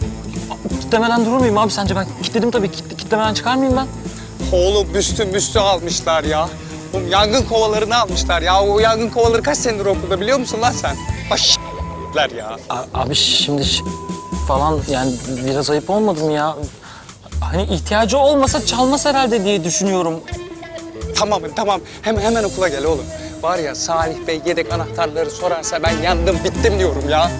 Kitlemeden durur muyum abi sence? Ben kilitledim tabii. Kitlemeden çıkar mıyım ben? Oğlum büstü almışlar ya. Oğlum yangın kovalarını almışlar ya. O yangın kovaları kaç senedir okulda biliyor musun lan sen? Başlar ya. Abi şimdi falan yani biraz ayıp olmadı mı ya? Hani ihtiyacı olmasa çalmaz herhalde diye düşünüyorum. Tamam. Hemen okula gel oğlum. Var ya Salih Bey yedek anahtarları sorarsa ben yandım bittim diyorum ya.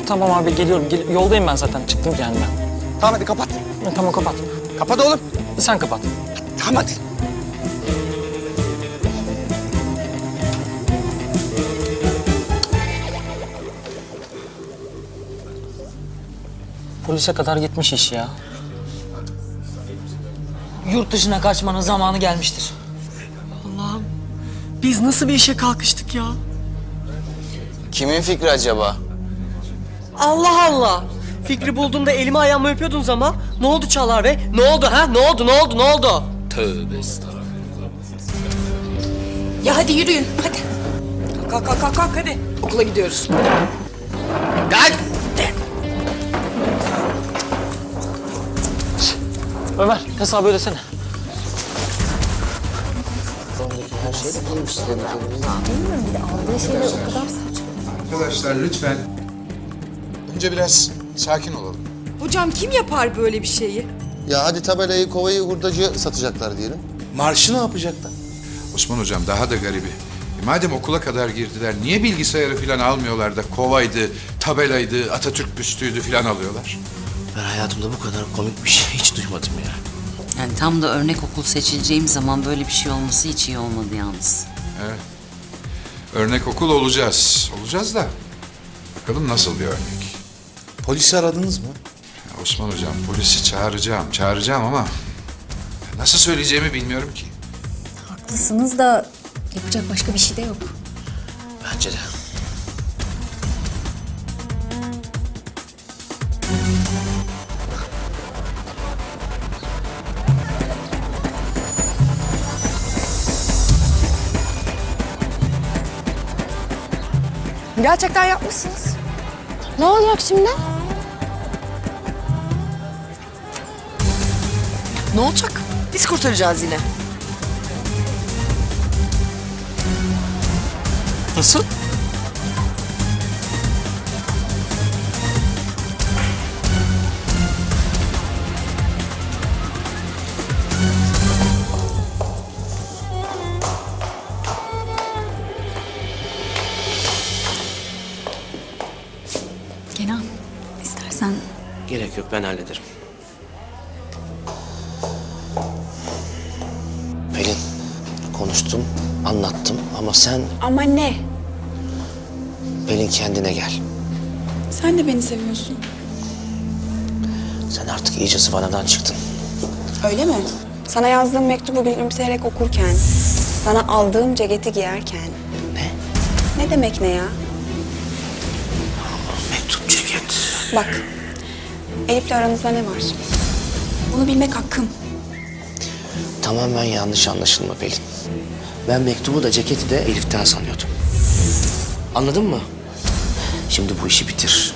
Tamam abi geliyorum. Yoldayım ben zaten. Çıktım yani ben. Tamam hadi kapat. Tamam kapat. Kapat oğlum. Sen kapat. Tamam hadi. Polise kadar gitmiş iş ya. Yurt dışına kaçmanın zamanı gelmiştir. Allah'ım. Biz nasıl bir işe kalkıştık ya? Kimin fikri acaba? Allah Allah. Fikri bulduğunda elimi ayağımı öpüyordunuz ama. Ne oldu Çağlar Bey? Ne oldu ha? Ne oldu? Tövbe estağfurullah. Ya hadi yürüyün. Hadi. Kalk hadi. Okula gidiyoruz. Ömer hesabı ödesene. Arkadaşlar lütfen. Önce biraz sakin olalım. Hocam kim yapar böyle bir şeyi? Ya hadi tabelayı, kovayı hurdacıya satacaklar diyelim. Marşı ne yapacaklar? Osman hocam daha da garibi. Madem okula kadar girdiler niye bilgisayarı falan almıyorlar da kovaydı, tabelaydı, Atatürk büstüydü falan alıyorlar? Ben hayatımda bu kadar komik bir şey hiç duymadım ya. Yani tam da örnek okul seçileceğim zaman böyle bir şey olması hiç iyi olmadı yalnız. Evet. Örnek okul olacağız. Olacağız da bakalım nasıl bir örnek. Polisi aradınız mı? Ya Osman hocam polisi çağıracağım ama nasıl söyleyeceğimi bilmiyorum ki. Haklısınız da yapacak başka bir şey de yok. Bence de. Gerçekten yapmışsınız. Ne olacak şimdi? Ne olacak? Biz kurtaracağız yine. Nasıl? Kenan, istersen Gerek yok, ben hallederim. Pelin, konuştum, anlattım ama sen... Ama ne? Pelin kendine gel. Sen de beni seviyorsun. Sen artık iyice zıvanadan çıktın. Öyle mi? Sana yazdığım mektubu gülümseyerek okurken, sana aldığım ceketi giyerken. Ne? Ne demek ne ya? Mektup, ceket. Bak, Elif'le aranızda ne var? Bunu bilmek hakkım. Tamamen yanlış anlaşılma Pelin. Ben mektubu da ceketi de Elif'ten sanıyordum. Anladın mı? Şimdi bu işi bitir.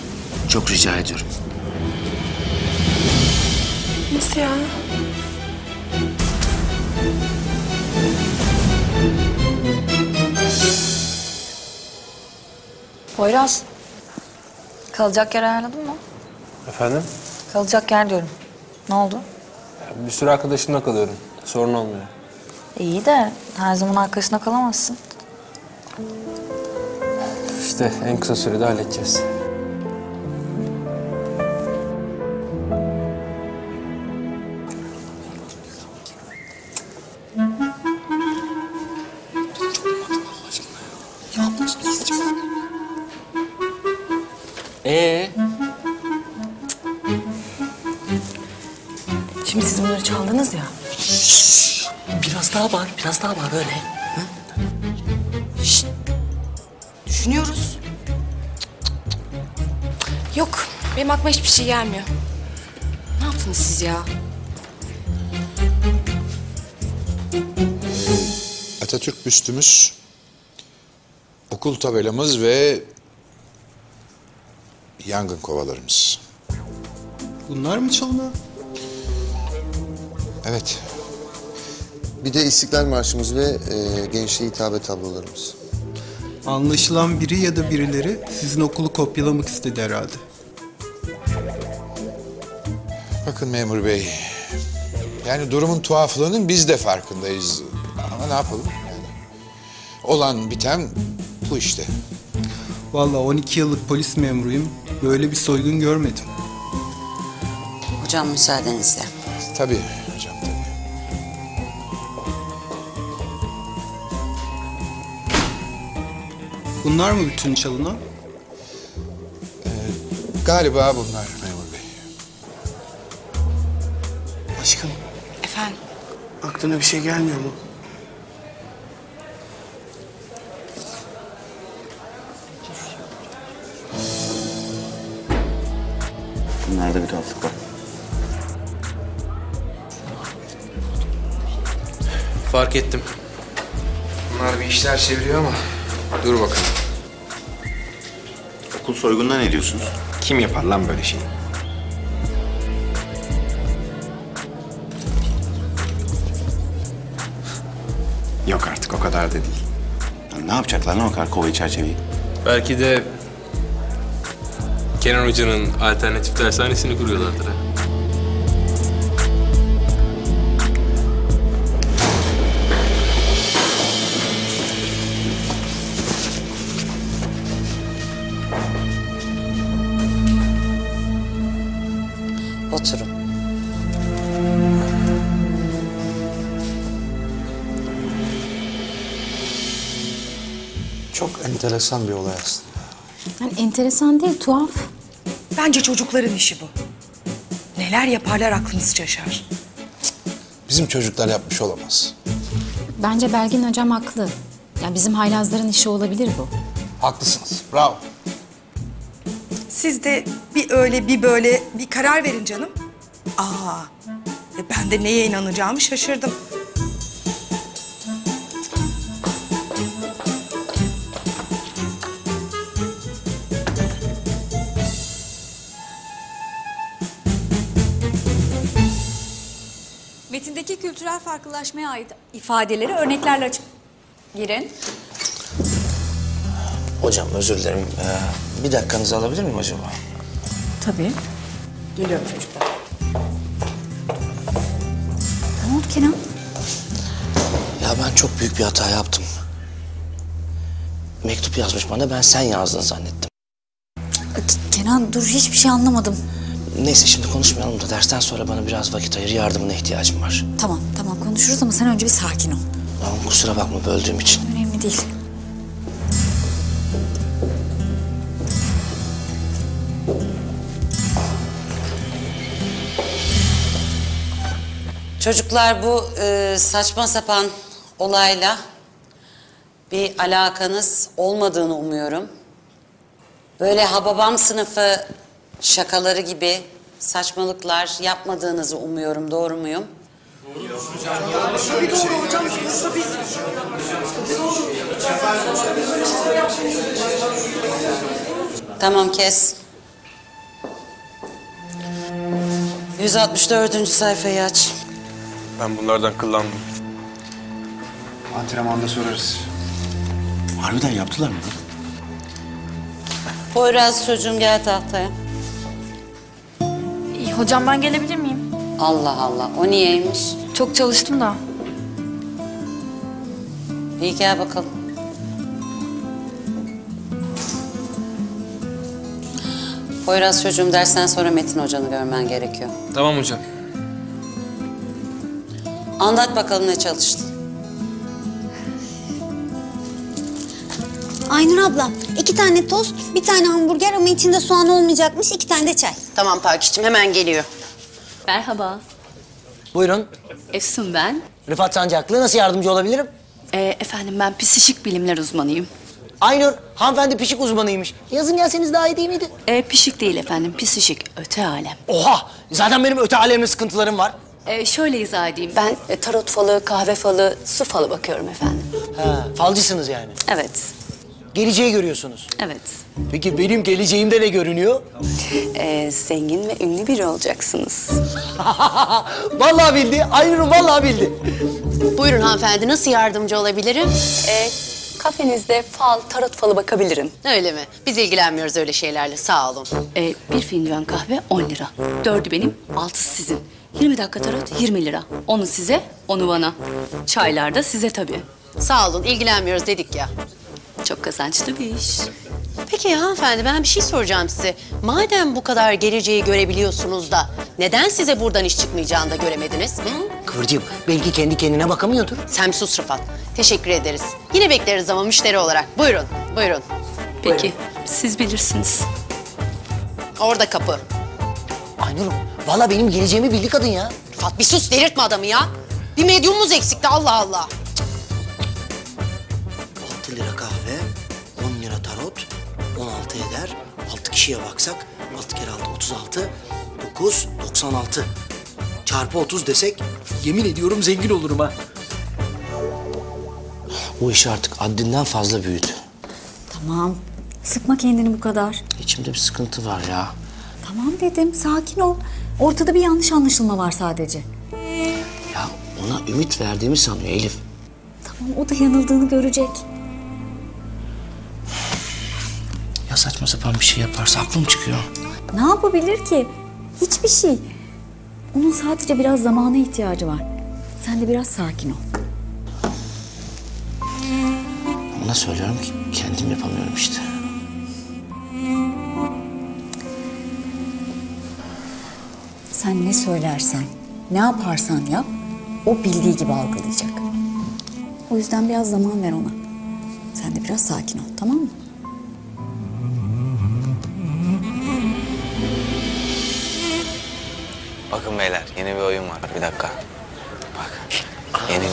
Çok rica ediyorum. Nasıl ya? Poyraz, kalacak yer ayarladın mı? Efendim? Kalacak yer diyorum. Ne oldu? Bir sürü arkadaşımla kalıyorum. Sorun olmuyor. İyi de her zaman arkadaşına kalamazsın. İşte en kısa sürede halledeceğiz. Şimdi siz bunları çaldınız ya. Biraz daha var, biraz daha var öyle. Düşünüyoruz. Yok, benim aklıma hiçbir şey gelmiyor. Ne yaptınız siz ya? Atatürk büstümüz, okul tabelamız ve yangın kovalarımız. Bunlar mı çalınan? Evet. Bir de İstiklal Marşımız ve gençliğe hitabe tablolarımız. Anlaşılan biri ya da birileri sizin okulu kopyalamak istedi herhalde. Bakın memur bey, yani durumun tuhaflığının biz de farkındayız. Ama ne yapalım yani? Olan biten bu işte. Vallahi 12 yıllık polis memuruyum. Böyle bir soygun görmedim. Hocam müsaadenizle. Tabii hocam, tabii. Bunlar mı bütün çalınan? Galiba bunlar memur bey. Aşkım, Efendim? aklına bir şey gelmiyor mu? Bunlarda bir tuhaflık var. Fark ettim. Bunlar bir işler çeviriyor ama dur bakalım. Okul soygununa ne diyorsunuz? Kim yapar lan böyle şeyi? Yok artık, o kadar da değil. Ne yapacaklar lan o kadar kovayı çerçeveyi? Belki de Kenan Hoca'nın alternatif dershanesini kuruyorlardır ha. Oturun. Çok enteresan bir olay aslında. Yani enteresan değil, tuhaf. Bence çocukların işi bu. Neler yaparlar aklınız şaşar. Bizim çocuklar yapmış olamaz. Bence Belgin hocam haklı. Yani bizim haylazların işi olabilir bu. Haklısınız, bravo. Siz de bir öyle bir böyle bir karar verin canım. Ben de neye inanacağımı şaşırdım. Metindeki kültürel farklılaşmaya ait ifadeleri örneklerle açık. Girin. Hocam özür dilerim. Bir dakikanızı alabilir miyim acaba? Tabii. Geliyorum çocuklar. Ne oldu Kenan? Ya ben çok büyük bir hata yaptım. Mektup yazmış bana, ben sen yazdın zannettim. Kenan dur, hiçbir şey anlamadım. Neyse şimdi konuşmayalım da dersten sonra bana biraz vakit ayır, yardımına ihtiyacım var. Tamam konuşuruz ama sen önce bir sakin ol. Tamam, kusura bakma böldüğüm için. Önemli değil. Çocuklar bu saçma sapan olayla bir alakanız olmadığını umuyorum. Böyle Hababam sınıfı şakaları gibi saçmalıklar yapmadığınızı umuyorum. Doğru muyum? Tabii doğru hocam. Tabii. Tamam kes. 164. sayfayı aç. Ben bunlardan kıllandım. Antrenmanda sorarız. Harbiden yaptılar mı? Poyraz çocuğum gel tahtaya. Hocam ben gelebilir miyim? Allah Allah, o niyeymiş? Çok çalıştım da. İyi gel bakalım. Poyraz çocuğum dersten sonra Metin hocanı görmen gerekiyor. Tamam hocam. Anlat bakalım ne çalıştın. Aynur abla, 2 tane tost, 1 tane hamburger ama içinde soğan olmayacakmış, 2 tane de çay. Tamam Pakiç'im, hemen geliyor. Merhaba. Buyurun. Efsun ben. Rıfat Sancaklı, nasıl yardımcı olabilirim? Efendim ben psişik bilimler uzmanıyım. Aynur, hanımefendi pişik uzmanıymış. Yazın gelseniz daha iyi değil miydi? Pişik değil efendim, psişik, öte alem. Oha! Zaten benim öte alemle sıkıntılarım var. Şöyle izah edeyim. Ben tarot falı, kahve falı, su falı bakıyorum efendim. Ha, falcısınız yani. Evet. Geleceği görüyorsunuz. Evet. Peki benim geleceğimde ne görünüyor? Zengin ve ünlü biri olacaksınız. Vallahi bildi, Aynur'um vallahi bildi. Buyurun hanımefendi, nasıl yardımcı olabilirim? Kafenizde fal, tarot falı bakabilirim. Öyle mi? Biz ilgilenmiyoruz öyle şeylerle, sağ olun. Bir fincan kahve 10 lira. 4'ü benim, 6'sı sizin. 20 dakika tarot 20 lira. Onu size, onu bana. Çaylar da size tabii. Sağ olun, ilgilenmiyoruz dedik ya. Çok kazançlı bir iş. Peki hanımefendi, ben bir şey soracağım size. Madem bu kadar geleceği görebiliyorsunuz da neden size buradan iş çıkmayacağını da göremediniz? Hı? Kıvırcığım, belki kendi kendine bakamıyordur. Sen sus Rıfat. Teşekkür ederiz. Yine bekleriz ama müşteri olarak. Buyurun, buyurun. Peki, siz bilirsiniz. Orada kapı. Aynur'um, vallahi benim geleceğimi bildi kadın ya. Rıfat bir sus, delirtme adamı ya. Bir medyumumuz eksikti, Allah Allah. 6 lira kahve, 10 lira tarot, 16 eder. 6 kişiye baksak, 6 kere 6 36, 9, 96. Çarpı 30 desek, yemin ediyorum zengin olurum ha. Bu iş artık haddinden fazla büyüdü. Tamam. Sıkma kendini bu kadar. İçimde bir sıkıntı var ya. Tamam dedim, sakin ol. Ortada bir yanlış anlaşılma var sadece. Ya ona ümit verdiğimi sanıyor Elif. Tamam, o da yanıldığını görecek. Ya saçma sapan bir şey yaparsa aklım çıkıyor. Ne yapabilir ki? Hiçbir şey. Onun sadece biraz zamana ihtiyacı var. Sen de biraz sakin ol. Ona söylüyorum ki kendim yapamıyorum işte. Sen ne söylersen, ne yaparsan yap, o bildiği gibi algılayacak. O yüzden biraz zaman ver ona. Sen de biraz sakin ol, tamam mı? Bakın beyler, yeni bir oyun var. Bir dakika. Bak, yeni bir...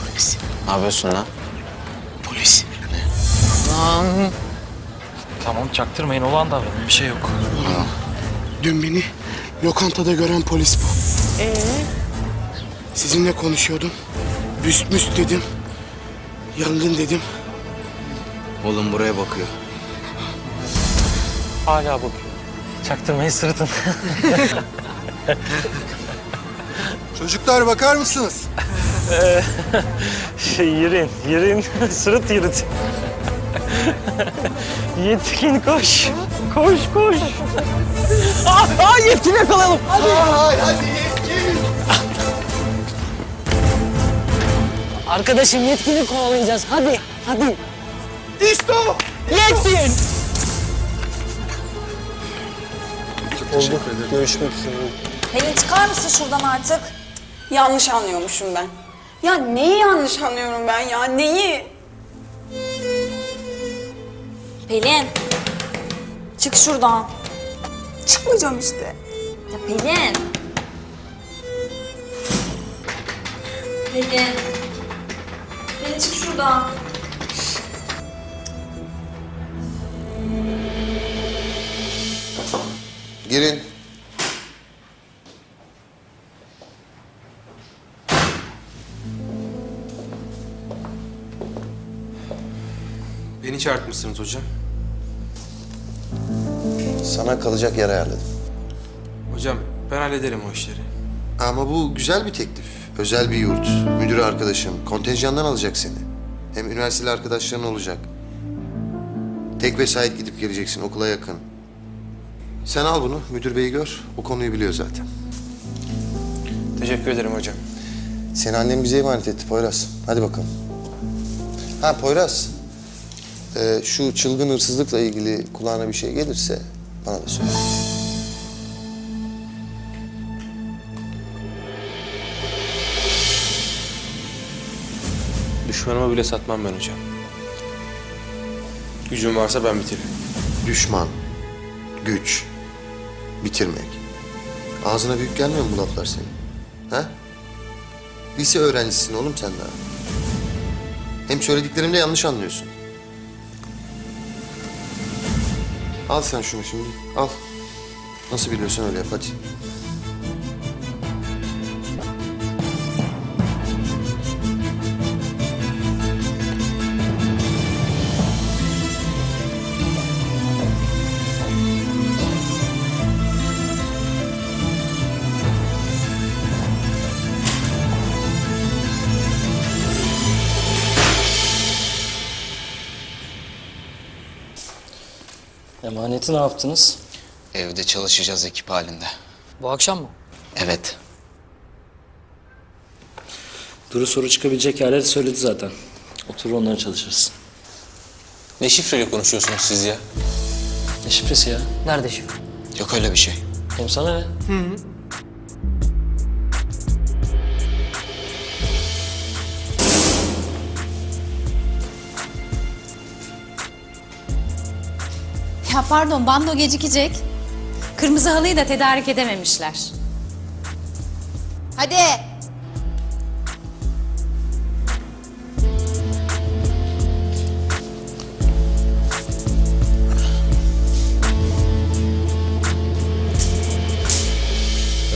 Polis. Ne yapıyorsun lan? Polis. Lan. Tamam çaktırmayın, olan davranın, bir şey yok. Dün beni lokantada gören polis bu. Sizinle konuşuyordum. Büst müst dedim. Yangın dedim. Oğlum buraya bakıyor. Hala bakıyor. Çaktırmayın, sırıtın. Çocuklar bakar mısınız? Yürüyün. Sırıt yürüt. Yetkin koş. Koş. Yetkin yakalayalım. Hadi. Hadi Yetkin. Arkadaşım Yetkin'i kovalayacağız. Hadi. İşte o. Yetkin! Çok teşekkür ederim. Görüşmek üzere. Pelin çıkar mısın şuradan artık? Yanlış anlıyormuşum ben. Ya neyi yanlış anlıyorum ben ya? Neyi? Pelin. Çık şuradan. Çıkmayacağım işte. Ya Pelin. Pelin. Pelin çık şuradan. Girin. Beni çağırtmışsınız hocam. Sana kalacak yer ayarladım. Hocam ben hallederim o işleri. Ama bu güzel bir teklif. Özel bir yurt, müdür arkadaşım, kontenjandan alacak seni. Hem üniversiteli arkadaşların olacak. Tek vesait gidip geleceksin, okula yakın. Sen al bunu, müdür beyi gör. O konuyu biliyor zaten. Teşekkür ederim hocam. Seni annem bize emanet etti Poyraz. Hadi bakalım. Ha Poyraz. Şu çılgın hırsızlıkla ilgili kulağına bir şey gelirse bana da söyle. Düşmanıma bile satmam ben hocam. Gücüm varsa ben bitiririm. Düşman, güç, bitirmek. Ağzına büyük gelmiyor mu bu laflar senin? Ha? Lise öğrencisisin oğlum sen daha. Hem söylediklerimde yanlış anlıyorsun. Al sen şunu şimdi, al. Nasıl biliyorsan öyle yap, hadi. Emaneti ne yaptınız? Evde çalışacağız ekip halinde. Bu akşam mı? Evet. Duru soru çıkabilecek yerleri söyledi zaten. Oturur onları çalışırız. Ne şifreyle konuşuyorsunuz siz ya? Ne şifresi ya? Nerede şifre? Yok öyle bir şey. Hem sana ne? Ya pardon, bando gecikecek. Kırmızı halıyı da tedarik edememişler. Hadi.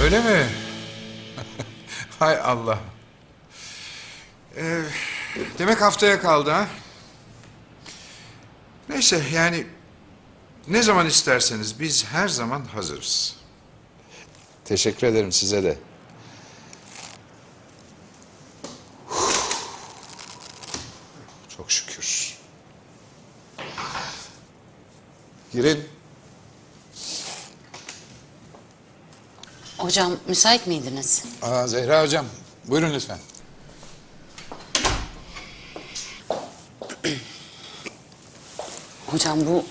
Öyle mi? Hay Allah. Demek haftaya kaldı ha? Neyse yani ne zaman isterseniz biz her zaman hazırız. Teşekkür ederim size de. Çok şükür. Girin. Hocam müsait miydiniz? Zehra hocam, buyurun lütfen. Hocam bu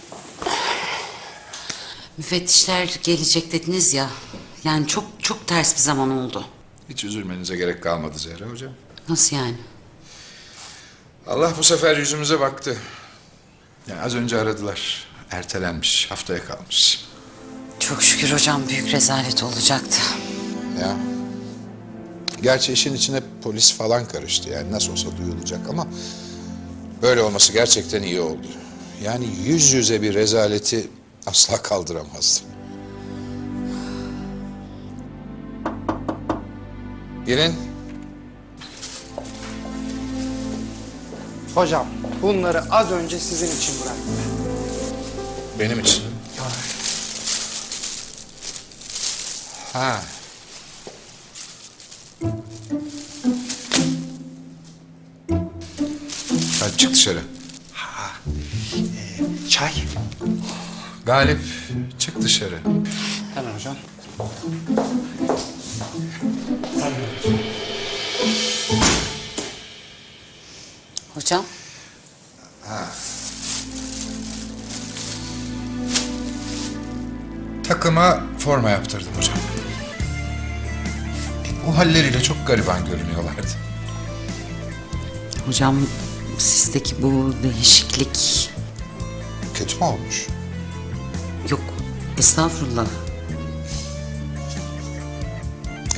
müfettişler gelecek dediniz ya. Yani çok ters bir zaman oldu. Hiç üzülmenize gerek kalmadı Zehra hocam. Nasıl yani? Allah bu sefer yüzümüze baktı. Ya az önce aradılar. Ertelenmiş, haftaya kalmış. Çok şükür hocam, büyük rezalet olacaktı. Ya. Gerçi işin içine polis falan karıştı. Yani nasıl olsa duyulacak ama böyle olması gerçekten iyi oldu. Yani yüz yüze bir rezaleti asla kaldıramazdım. Gelin. Hocam bunları az önce sizin için bıraktım. Benim için. Ha. çık dışarı. Çay. Galip, çık dışarı. Hemen hocam. Hocam. Ha. Takıma forma yaptırdım hocam. O halleriyle çok gariban görünüyorlardı. Hocam sizdeki bu değişiklik... Kötü mü olmuş? Yok, estağfurullah.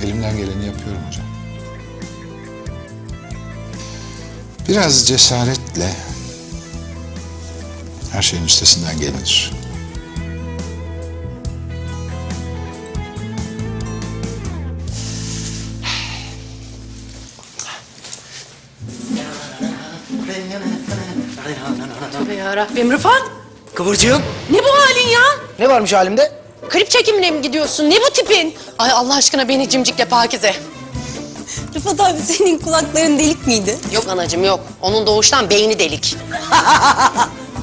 Elimden geleni yapıyorum hocam. Biraz cesaretle her şeyin üstesinden gelinir. Tövbe yarabbim Rıfat. Kıvırcığım. Ne bu halin ya? Ne varmış halimde? Klip çekimine mi gidiyorsun? Ne bu tipin? Ay Allah aşkına beni cimcikle Pakize. Rıfat abi senin kulakların delik miydi? Yok anacığım yok. Onun doğuştan beyni delik.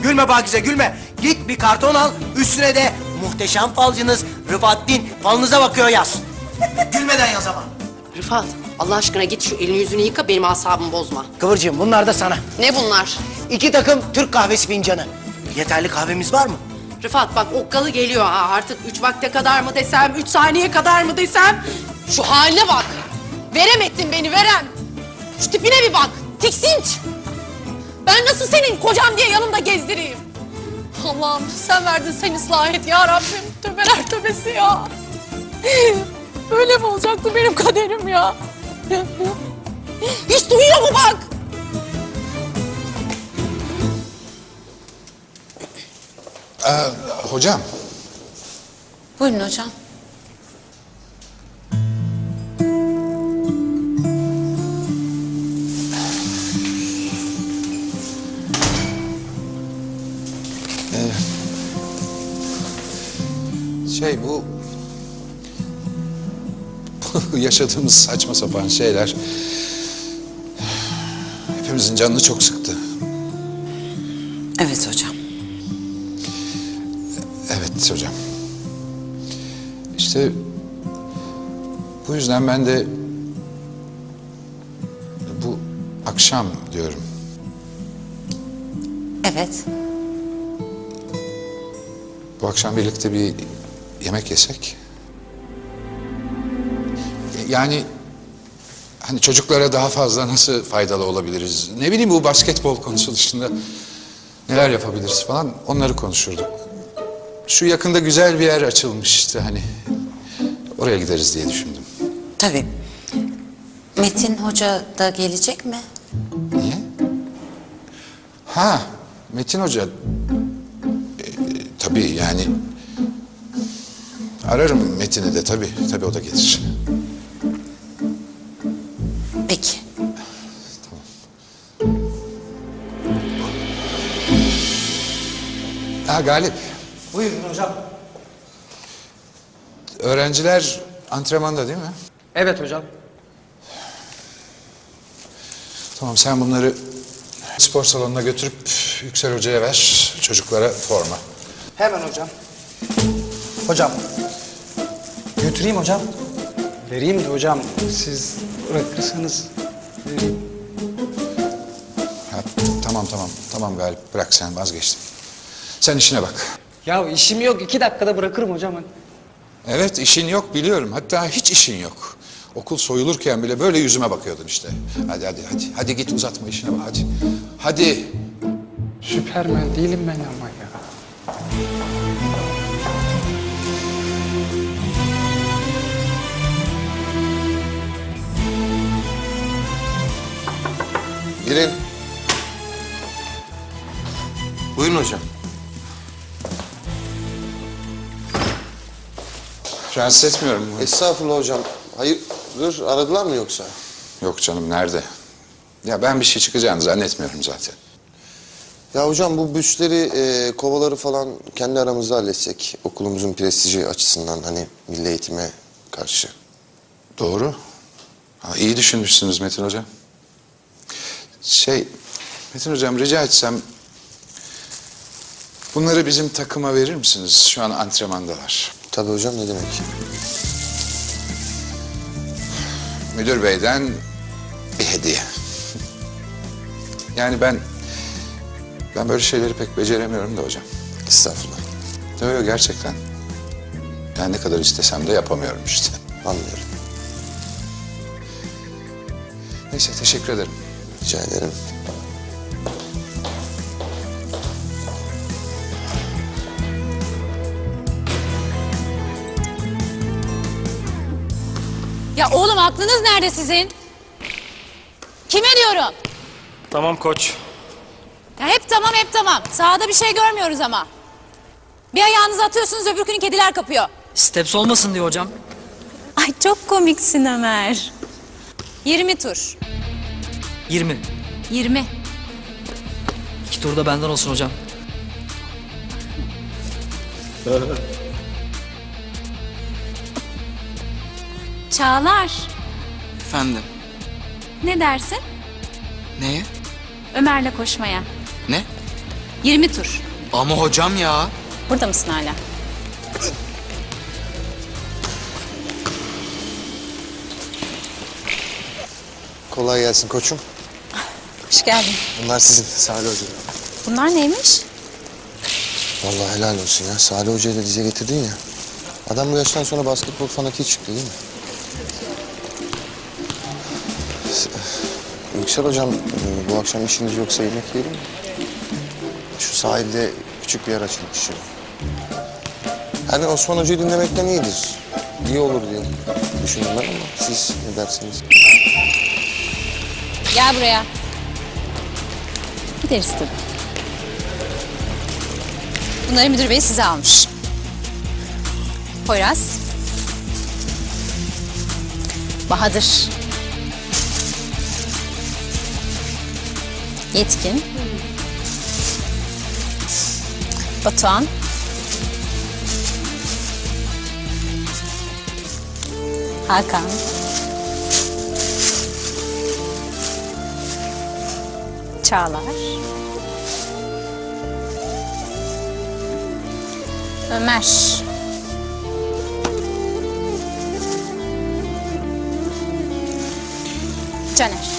Gülme Pakize gülme. Git bir karton al üstüne de muhteşem falcınız Rıfattin falınıza bakıyor yaz. Gülmeden yaz ama. Rıfat Allah aşkına git şu elini yüzünü yıka benim asabımı bozma. Kıvırcığım bunlar da sana. Ne bunlar? 2 takım Türk kahvesi fincanı. Yeterli kahvemiz var mı? Rıfat bak okkalı geliyor ha artık 3 vakte kadar mı desem 3 saniye kadar mı desem. Şu haline bak. Verem ettin beni verem. Şu tipine bir bak. Tiksinç. Ben nasıl senin kocam diye yanımda gezdireyim? Allah'ım sen verdin sen ıslah et ya Rabbim. Tövbeler tövbesi ya. Böyle mi olacaktı benim kaderim ya? Hiç duyuyor mu bak? Hocam. Buyurun hocam. Bu yaşadığımız saçma sapan şeyler hepimizin canını çok sıktı. Evet hocam. Evet hocam. İşte bu yüzden ben de bu akşam diyorum. Evet. Bu akşam birlikte bir yemek yesek. Yani hani çocuklara daha fazla nasıl faydalı olabiliriz? Ne bileyim bu basketbol konusu dışında neler yapabiliriz falan onları konuşurduk. Şu yakında güzel bir yer açılmış işte hani oraya gideriz diye düşündüm. Tabii. Metin Hoca da gelecek mi? Niye? Ha, Metin Hoca. Tabii yani ararım Metin'i de tabii o da gelir. Peki. Ha Galip. Buyurun hocam. Öğrenciler antrenmanda değil mi? Evet hocam. Tamam sen bunları spor salonuna götürüp Yüksel Hoca'ya ver. Çocuklara forma. Hemen hocam. Hocam. Götüreyim hocam. Vereyim de hocam siz bırakırsanız vereyim. Ha, tamam Galip bırak sen vazgeçtim. Sen işine bak. Ya işim yok 2 dakikada bırakırım hocam. Evet işin yok biliyorum. Hatta hiç işin yok. Okul soyulurken bile böyle yüzüme bakıyordun işte. Hadi. Hadi git uzatma işine bak hadi. Hadi. Süpermen değilim ben ama ya. Girin. Buyurun hocam. Rahatsız etmiyorum. Estağfurullah hocam. Hayırdır aradılar mı yoksa? Yok canım nerede? Ya ben bir şey çıkacağını zannetmiyorum zaten. Ya hocam bu büsleri, kovaları falan kendi aramızda halletsek. Okulumuzun prestiji açısından hani milli eğitime karşı. Doğru. Ha, iyi düşünmüşsünüz Metin Hocam. Metin hocam rica etsem bunları bizim takıma verir misiniz? Şu an antrenmandalar. Tabii hocam, ne demek? Müdür beyden bir hediye. Yani ben böyle şeyleri pek beceremiyorum da hocam. Estağfurullah. Yok gerçekten. Ben ne kadar istesem de yapamıyorum işte. Anlıyorum. Neyse teşekkür ederim. Rica ederim. Ya oğlum aklınız nerede sizin? Kime diyorum? Tamam koç. Ya hep tamam hep tamam. Sahada bir şey görmüyoruz ama. Bir ayağınızı atıyorsunuz öbürkünü kediler kapıyor. Steps olmasın diyor hocam. Ay çok komiksin Ömer. 20 tur. 20. 20. 2 turda benden olsun hocam. Çağlar. Efendim, Ne dersin? neye? Ömer'le koşmaya. Ne? 20 tur. Ama hocam ya. Burada mısın hala? Kolay gelsin koçum. Hoş geldin. Bunlar sizin Salih Hoca. Bunlar neymiş? Vallahi helal olsun ya. Salih Hoca'yı da dize getirdin ya. Adam bu yaştan sonra basketbol fanatiği çıktı değil mi? Yüksel Hocam, bu akşam işiniz yoksa yemek yiyelim mi? Şu sahilde küçük bir yer açılmış şimdi. Yani Osman Hoca'yı dinlemekten iyidir. İyi olur diye düşündüm ben ama siz ne dersiniz? Gel buraya. Gideriz tabii. Bunları müdür bey size almış. Poyraz. Bahadır. Yetkin. Batuhan. Hakan. Çağlar. Ömer. Caner.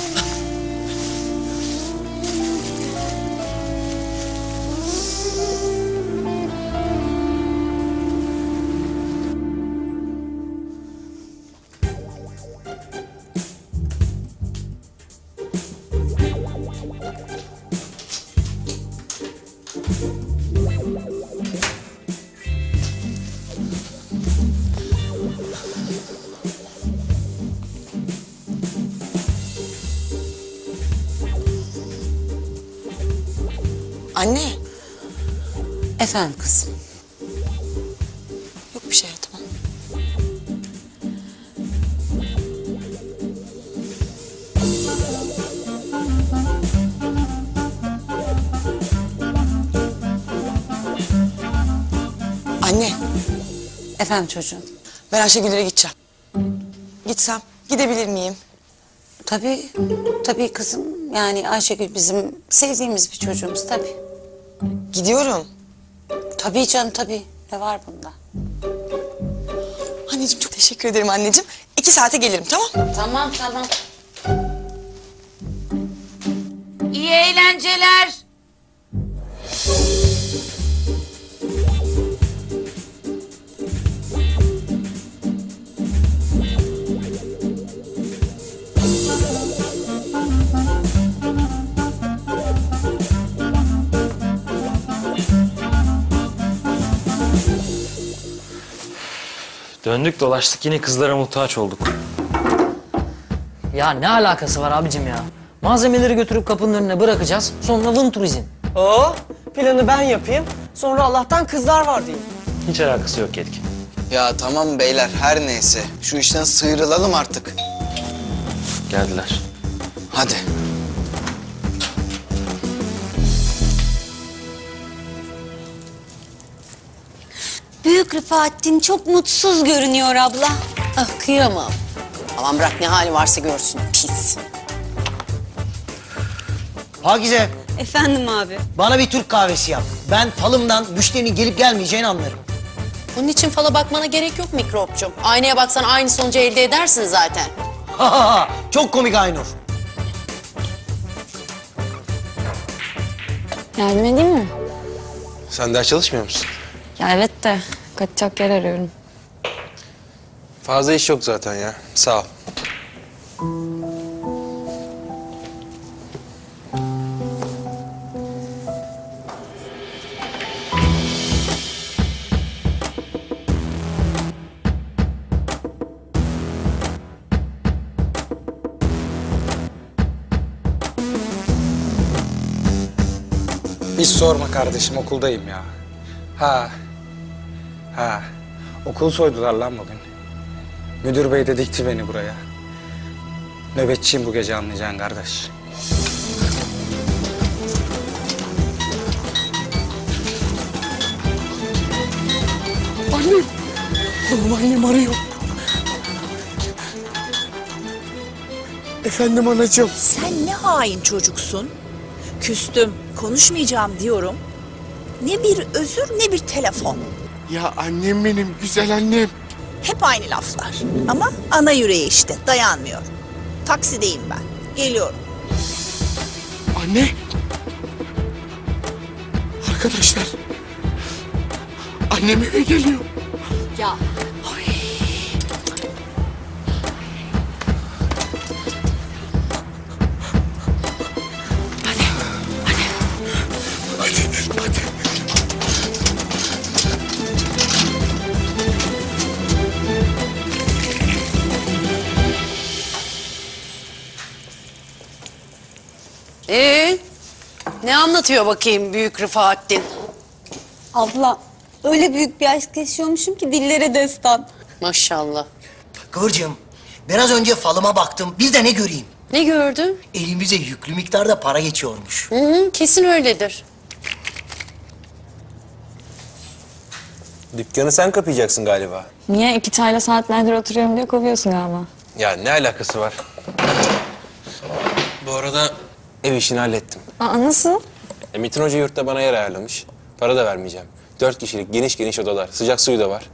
Anne. Efendim kızım. Yok bir şey, tamam. Anne. Efendim çocuğum. Ben Ayşegül'lere gideceğim. Gitsem gidebilir miyim? Tabii, tabii kızım. Yani Ayşegül bizim sevdiğimiz bir çocuğumuz tabii. Gidiyorum. Tabii canım tabii. Ne var bunda? Anneciğim çok teşekkür ederim anneciğim. 2 saate gelirim, tamam? Tamam tamam. İyi eğlenceler. Döndük dolaştık yine kızlara muhtaç olduk. Ya ne alakası var abicim ya? Malzemeleri götürüp kapının önüne bırakacağız. Sonra vın turizm. Oo, planı ben yapayım. Sonra Allah'tan kızlar var diyeyim. Hiç alakası yok Yetkin. Ya tamam beyler, her neyse. Şu işten sıyrılalım artık. Geldiler. Hadi. Büyük Rıfattin çok mutsuz görünüyor abla. Ah kıyamam. Aman bırak ne hali varsa görsün pis. Pakize, Efendim abi. Bana bir Türk kahvesi yap. Ben falımdan müşterinin gelip gelmeyeceğini anlarım. Bunun için fala bakmana gerek yok mikropçum. Aynaya baksan aynı sonucu elde edersin zaten. Çok komik Aynur. Yardım edeyim mi? Sen ders çalışmıyor musun? Ya evet de kaçacak yer arıyorum. Fazla iş yok zaten ya. Sağ ol. Hiç sorma kardeşim, okuldayım ya. Okul soydular lan bugün. Müdür bey de dikti beni buraya. Nöbetçiyim bu gece, anlayacaksın kardeş. Annem. Oğlum annem arıyor. Efendim anacığım. Sen ne hain çocuksun. Küstüm, konuşmayacağım diyorum. Ne bir özür ne bir telefon. Ya annem benim, güzel annem. Hep aynı laflar. Ama ana yüreği işte, dayanmıyor. Taksideyim ben, geliyorum. Anne. Arkadaşlar. Annem eve geliyor. Ya. Hadi. Ne anlatıyor bakayım Büyük Rıfaattin? Abla öyle büyük bir aşk yaşıyormuşum ki dillere destan. Maşallah. Kıvırcığım, biraz önce falıma baktım. Bir de ne göreyim? Ne gördün? Elimize yüklü miktarda para geçiyormuş. Kesin öyledir. Dükkanı sen kapayacaksın galiba. Niye? 2 çayla saatlerdir oturuyorum diye kovuyorsun galiba. Ya ne alakası var? Bu arada ev işini hallettim. Aa nasıl? Metin Hoca yurtta bana yer ayarlamış. Para da vermeyeceğim. 4 kişilik geniş geniş odalar. Sıcak suyu da var.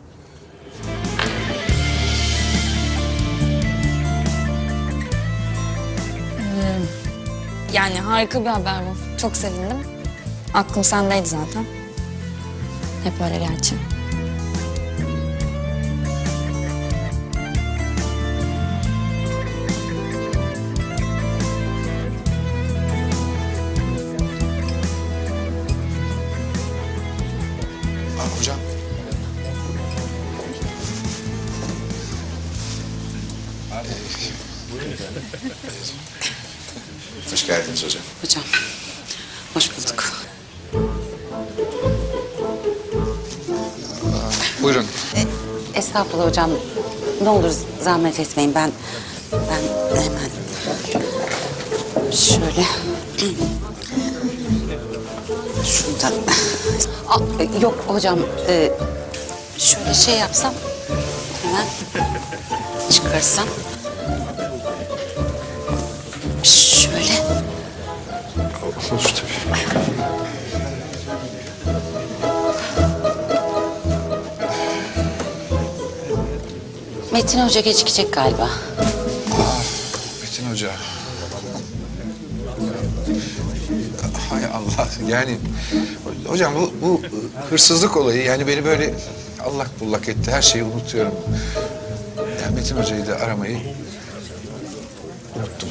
Yani harika bir haber bu. Çok sevindim. Aklım sendeydi zaten. Hep öyle gerçi. Hocam. Hoş geldiniz hocam. Hocam, hoş bulduk. Buyurun. Estağfurullah hocam. Ne olur zahmet etmeyin. Ben hemen şöyle şuradan. Yok hocam. Şöyle şey yapsam hemen çıkarsam. Şöyle. Olur tabii. Metin Hoca gecikecek galiba. Metin Hoca. Hay Allah, yani hocam bu hırsızlık olayı yani beni böyle allak bullak etti. Her şeyi unutuyorum. Yani Metin Hoca'yı da aramayı unuttum.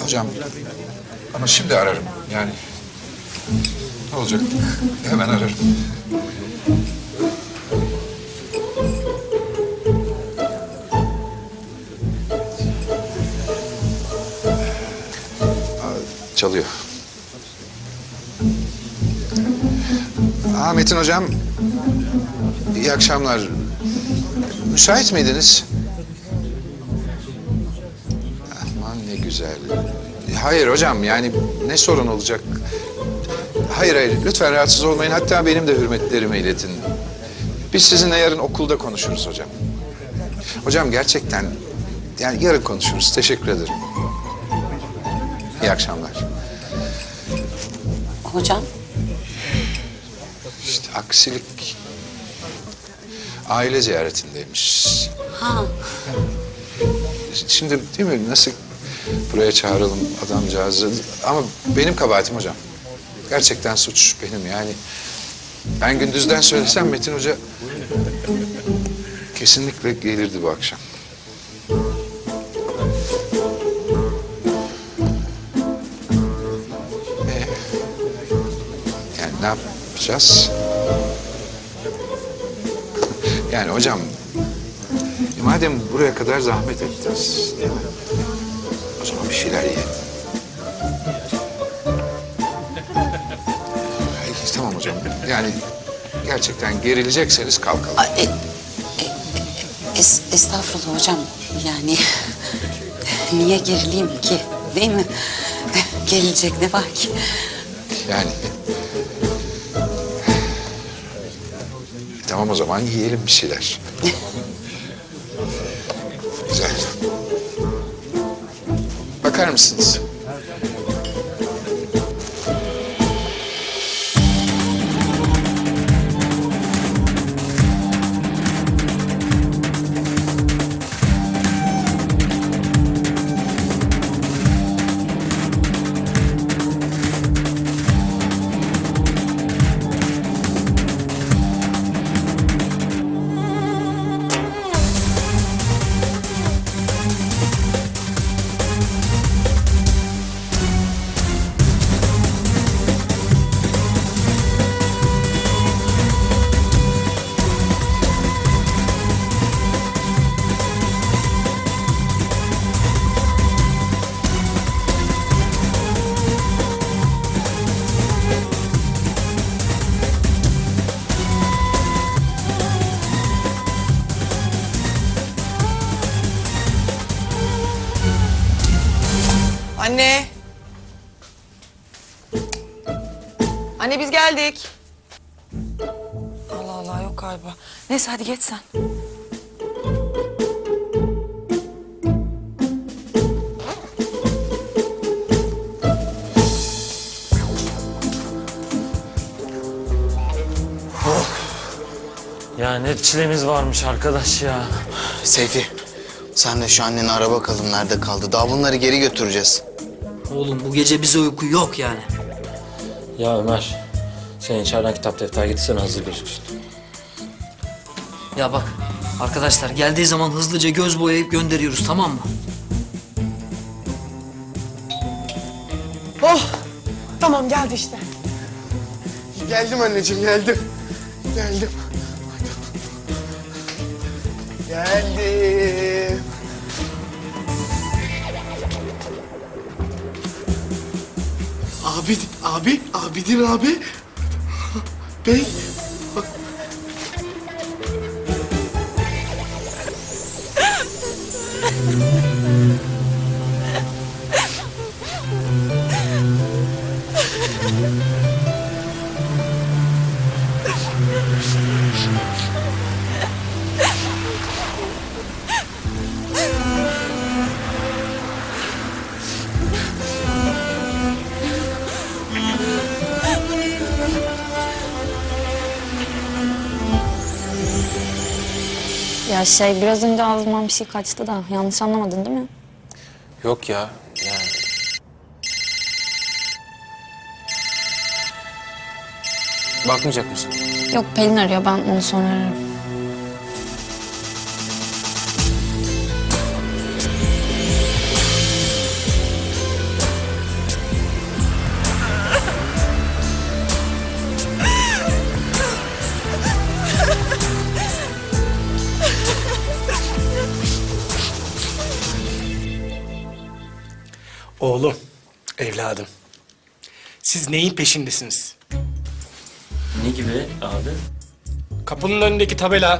Hocam ama şimdi ararım yani. Ne olacak? Hemen ararım. Çalıyor. Metin hocam, iyi akşamlar. Müsait miydiniz? Aman ne güzel. Hayır hocam, yani ne sorun olacak? Hayır, lütfen rahatsız olmayın. Hatta benim de hürmetlerimi iletin. Biz sizinle yarın okulda konuşuruz hocam. Hocam gerçekten, yani yarın konuşuruz. Teşekkür ederim. İyi akşamlar. Hocam? İşte aksilik aile ziyaretindeymiş. Ha. Şimdi değil mi nasıl buraya çağıralım adamcağızı ama benim kabahatim hocam. Gerçekten suç benim yani. Ben gündüzden söylesem Metin Hoca kesinlikle gelirdi bu akşam. Yani ne yapacağız? Yani hocam, madem buraya kadar zahmet ettiniz, değil mi? O zaman bir şeyler yiyelim. Tamam hocam, yani gerçekten gerilecekseniz kalkalım. Estağfurullah hocam. Yani niye gerileyim ki? Değil mi? Gerilecek ne var ki? Yani... Tamam o zaman yiyelim bir şeyler. Güzel. Bakar mısınız? Anne. Anne biz geldik. Allah Allah yok galiba. Neyse hadi geç sen. Ya ne çilemiz varmış arkadaş ya. Seyfi, sen de şu anneni ara bakalım nerede kaldı. Daha bunları geri götüreceğiz. Oğlum bu gece bize uyku yok yani. Ya Ömer, sen içeriden kitap defter getirsene hazır gözüksün. Ya bak arkadaşlar geldiği zaman hızlıca göz boyayıp gönderiyoruz tamam mı? Oh! Tamam geldi işte. Geldim anneciğim geldim. Geldim. Geldim. Abidin abi. Bey. Ya biraz önce ağzımdan bir şey kaçtı da yanlış anlamadın değil mi? Yok ya, yani... Bakmayacak mısın? Yok Pelin arıyor ben onu sonra ararım. Oğlum, evladım. Siz neyin peşindesiniz? Ne gibi abi? Kapının önündeki tabela.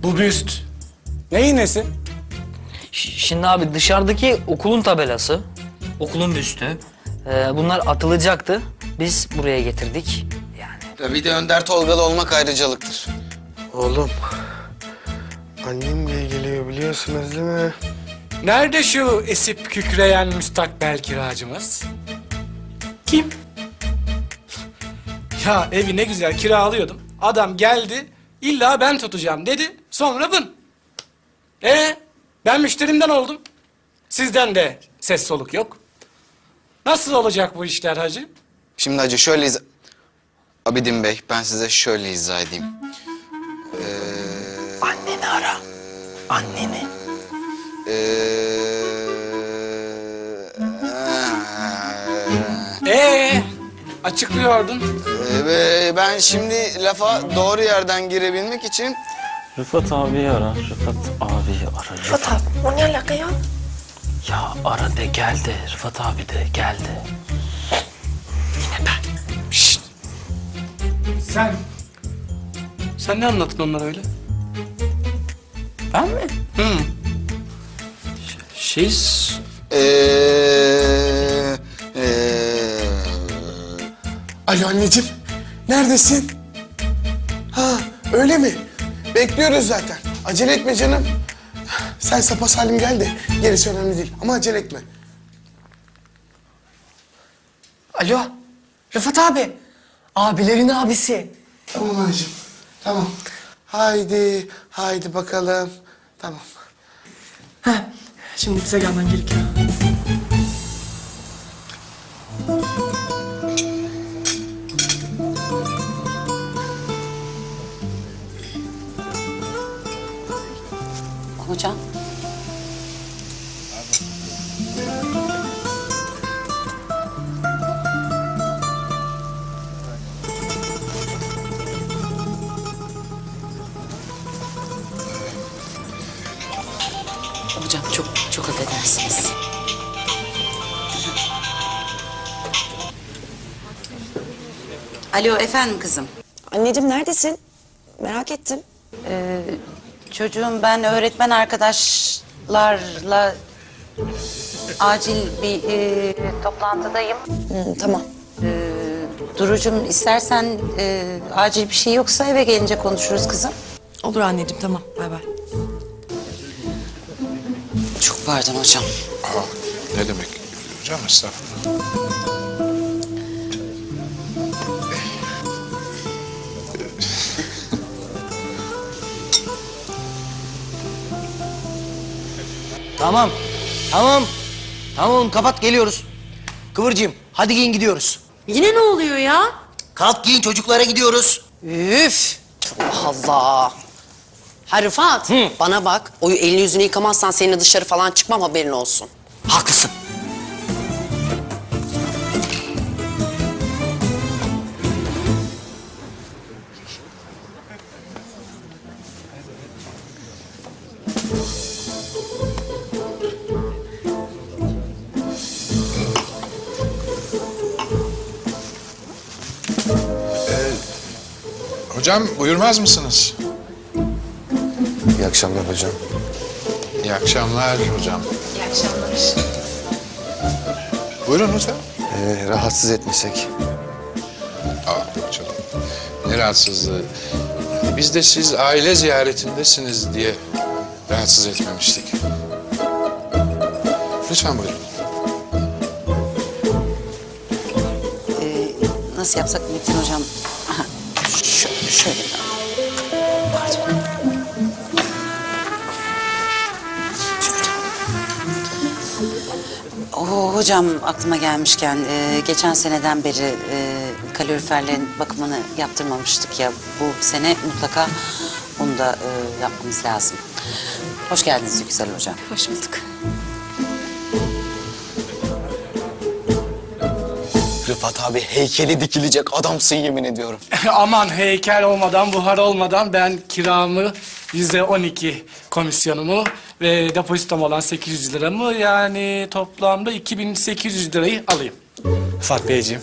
Bu büst. Neyin nesi? Şimdi abi dışarıdaki okulun tabelası, okulun büstü. Bunlar atılacaktı. Biz buraya getirdik. Bir de Önder Tolgalı olmak ayrıcalıktır. Oğlum, annem diye geliyor biliyorsunuz değil mi? Nerede şu esip kükreyen müstakbel kiracımız? Kim? Ya evi ne güzel kiralıyordum. Adam geldi, illa ben tutacağım dedi. Sonra vın. Ben müşterimden oldum. Sizden de ses soluk yok. Nasıl olacak bu işler hacı? Şimdi hacı şöyle Abidin Bey, ben size şöyle izah edeyim. Anneni ara. Anneni. Açıklıyordun. Ben şimdi lafa doğru yerden girebilmek için... Rıfat abiyi ara. Rıfat abiyi ara. Rıfat abi, o ne alaka ya? Ya ara de gel de. Rıfat abi de gel de. Yine ben. Şşt. Sen ne anlattın onlara öyle? Ben mi? Hı. Alo anneciğim, neredesin? Ha, öyle mi? Bekliyoruz zaten. Acele etme canım. Sen sapasalim gel de gerisi önemli değil ama acele etme. Alo, Rıfat abi. Abilerin abisi. Tamam anneciğim, tamam. Haydi bakalım. Tamam. Şimdi bize gelmen gerekiyor. Hocam. Hocam çok affedersiniz. Alo efendim kızım. Anneciğim neredesin? Merak ettim. Çocuğum ben öğretmen arkadaşlarla acil bir toplantıdayım. Tamam. Durucum istersen acil bir şey yoksa eve gelince konuşuruz kızım. Olur anneciğim tamam. Bay bay. Çok pardon hocam. Ne demek hocam, estağfurullah. Tamam. Tamam kapat geliyoruz. Kıvırcığım hadi giyin gidiyoruz. Yine ne oluyor ya? Kalk giyin çocuklara gidiyoruz. Üf! Allah Allah! Ha Rıfat, bana bak. O elini yüzünü yıkamazsan seninle dışarı falan çıkmam, haberin olsun. Haklısın. Hocam buyurmaz mısınız? İyi akşamlar hocam. İyi akşamlar hocam. İyi akşamlar. Buyurun lütfen. Rahatsız etmesek. Yok canım. Ne rahatsızlığı. Biz de siz aile ziyaretindesiniz diye rahatsız etmemiştik. Lütfen buyurun. Nasıl yapsak Metin hocam? Aha, şöyle. Pardon. Hocam aklıma gelmişken geçen seneden beri kaloriferlerin bakımını yaptırmamıştık ya. Bu sene mutlaka onu da yapmamız lazım. Hoş geldiniz Yüksel hocam. Hoş bulduk. Rıfat abi heykeli dikilecek adamsın yemin ediyorum. Aman heykel olmadan, buhar olmadan ben kiramı %12 komisyonumu ve depozitom olan 800 liramı yani toplamda 2800 lirayı alayım. Rıfat Beyciğim.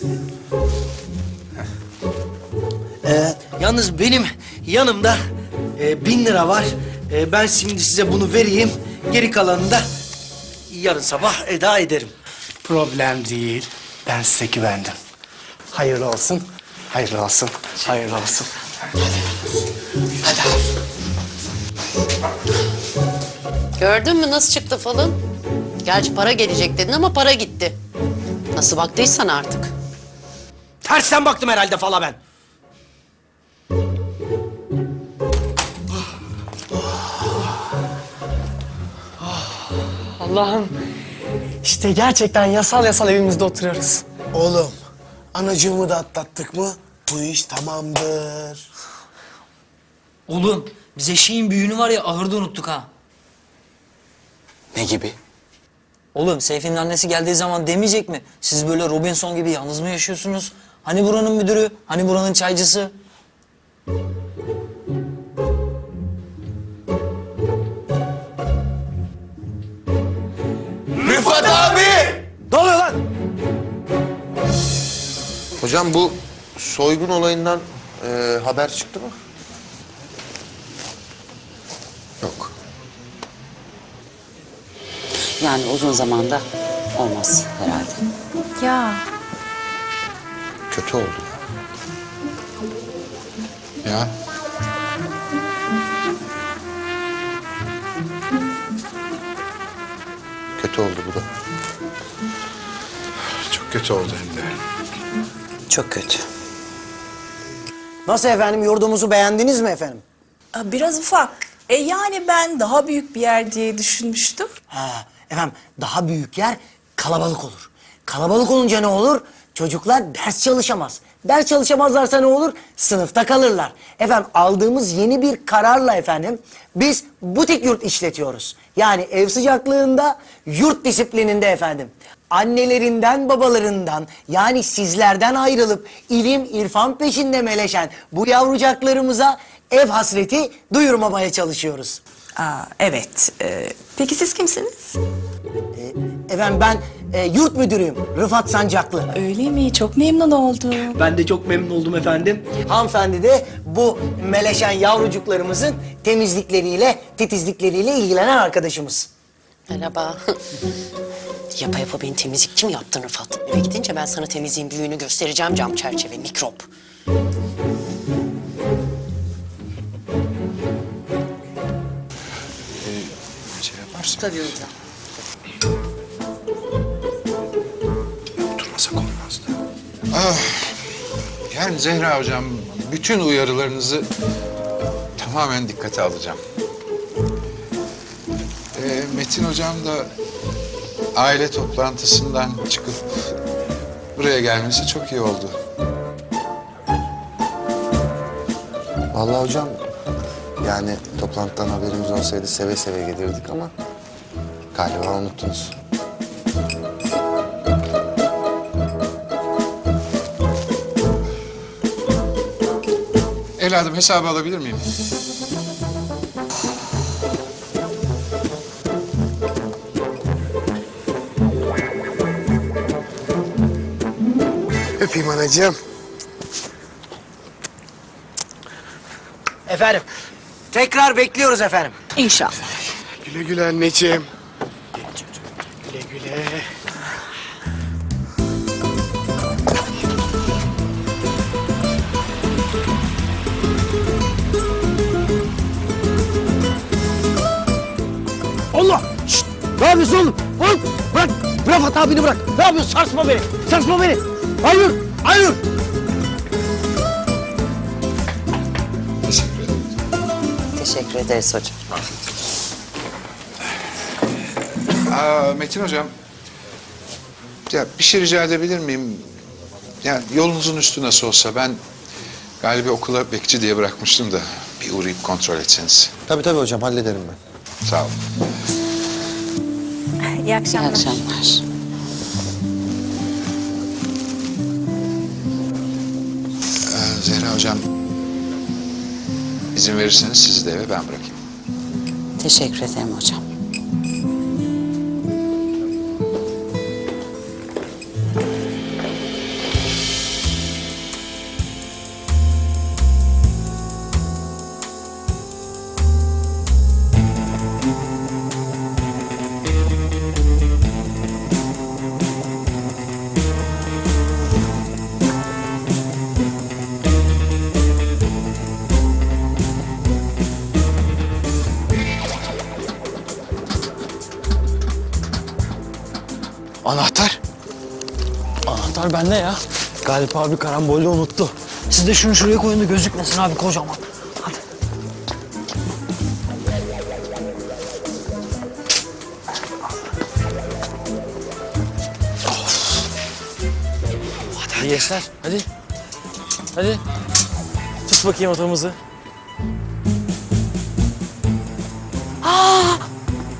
Yalnız benim yanımda 1000 lira var. Ben şimdi size bunu vereyim. Geri kalanını da yarın sabah eda ederim. Problem değil. Ben size güvendim. Hayırlı olsun. Hayırlı olsun. Hayırlı olsun. Gördün mü nasıl çıktı falın? Gerçi para gelecek dedin ama para gitti. Nasıl baktıysan artık. Tersten baktım herhalde fala ben. Allah'ım. İşte gerçekten yasal evimizde oturuyoruz. Oğlum, anacığımı da atlattık mı bu iş tamamdır. Oğlum biz eşeğin büyüğünü var ya ahırda unuttuk ha. Ne gibi? Oğlum Seyfi'nin annesi geldiği zaman demeyecek mi? Siz böyle Robinson gibi yalnız mı yaşıyorsunuz? Hani buranın müdürü, hani buranın çaycısı? Rıfat abi! Ne oluyor lan? Hocam bu soygun olayından haber çıktı mı? Yok. Yani uzun zamanda olmaz herhalde. Ya Kötü oldu. Ya Kötü oldu bu da. çok kötü oldu hem de. Çok kötü. Nasıl efendim, yurdumuzu beğendiniz mi efendim? Biraz ufak. Yani ben daha büyük bir yer diye düşünmüştüm. Ha, efendim daha büyük yer kalabalık olur. Kalabalık olunca ne olur? Çocuklar ders çalışamaz. Ders çalışamazlarsa ne olur? Sınıfta kalırlar. Efendim aldığımız yeni bir kararla efendim biz butik yurt işletiyoruz. Yani ev sıcaklığında, yurt disiplininde efendim. Annelerinden, babalarından yani sizlerden ayrılıp ilim, irfan peşinde meleşen bu yavrucaklarımıza ev hasreti duyurmamaya çalışıyoruz. Evet. Peki siz kimsiniz? Efendim ben yurt müdürüyüm Rıfat Sancaklı. Öyle mi? Çok memnun oldum. Ben de çok memnun oldum efendim. Hanımefendi de bu meleşen yavrucuklarımızın temizlikleriyle, titizlikleriyle ilgilenen arkadaşımız. Merhaba. Yapa yapa beni temizlikçi mi yaptın Rıfat? Eve gidince ben sana temizliğin büyüğünü göstereceğim, cam çerçeve, mikrop. Şey yaparsın. Tabii hocam. Oturmasak olmazdı. Yani Zehra hocam, bütün uyarılarınızı tamamen dikkate alacağım. Metin hocam da aile toplantısından çıkıp buraya gelmesi çok iyi oldu. Vallahi hocam yani toplantıdan haberimiz olsaydı seve seve gelirdik ama galiba unuttunuz. Evladım hesabı alabilir miyim? Öpeyim anacığım. Efendim tekrar bekliyoruz efendim. İnşallah. Güle güle anneciğim. Güle güle. Allah! Şşt! Ne yapıyorsun oğlum? Oğlum bırak! Rıfat abini bırak! Ne yapıyorsun? Sarsma beni! Sarsma beni! Hayır! Hayır! Teşekkür ederim. Teşekkür ederiz hocam. Metin hocam, ya bir şey rica edebilir miyim? Yani yolunuzun üstü nasıl olsa ben galiba okula bekçi diye bırakmıştım da bir uğrayıp kontrol etseniz. Tabii hocam hallederim ben. Sağ olun. iyi akşamlar. İyi akşamlar. Zehra hocam, izin verirseniz sizi de eve ben bırakayım. Teşekkür ederim hocam. Anahtar? Anahtar bende ya. Galip abi karambolü unuttu. Siz de şunu şuraya koyun da gözükmesin abi kocaman. Hadi. Hadi gençler, hadi. Hadi. Tut bakayım otomızı.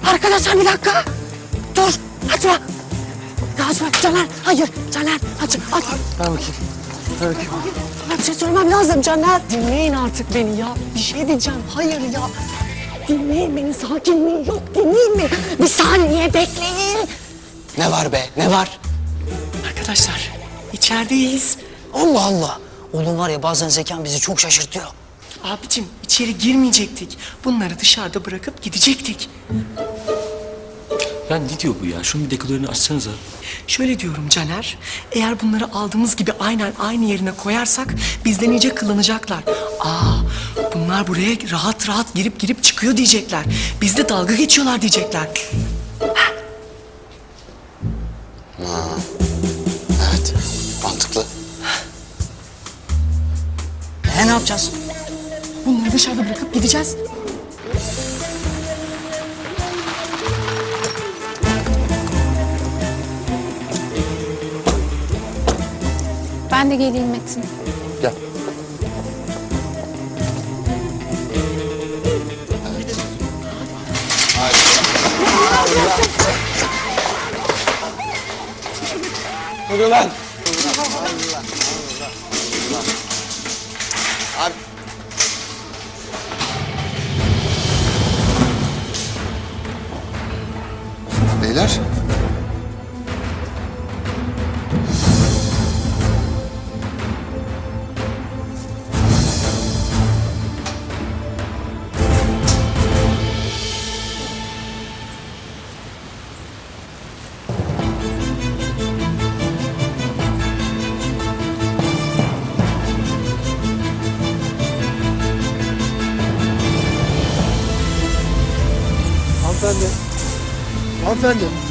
Arkadaşlar bir dakika. Dur açma. Açma Caner. Hayır Caner aç. Ver bakayım. Ver bakayım. Bir şey söylemem lazım Caner. Dinleyin artık beni ya. Bir şey diyeceğim. Hayır ya. Dinleyin beni. Sakinliği yok. Dinleyin beni. Bir saniye bekleyin. Ne var be? Ne var? Arkadaşlar içerideyiz. Allah Allah. Oğlum var ya bazen zekan bizi çok şaşırtıyor. Abicim içeri girmeyecektik. Bunları dışarıda bırakıp gidecektik. Ya ne diyor bu ya? Şunun bir dekolarını açsanıza. Şöyle diyorum Caner, eğer bunları aldığımız gibi aynen aynı yerine koyarsak bizden iyice kıllanacaklar. Bunlar buraya rahat rahat girip çıkıyor diyecekler. Bizde dalga geçiyorlar diyecekler. Evet, mantıklı. Ne yapacağız? Bunları dışarıda bırakıp gideceğiz. Ben de geleyim Metin. Gel. Hadi lan. Abi. Beyler. Hanımefendi. Hanımefendi.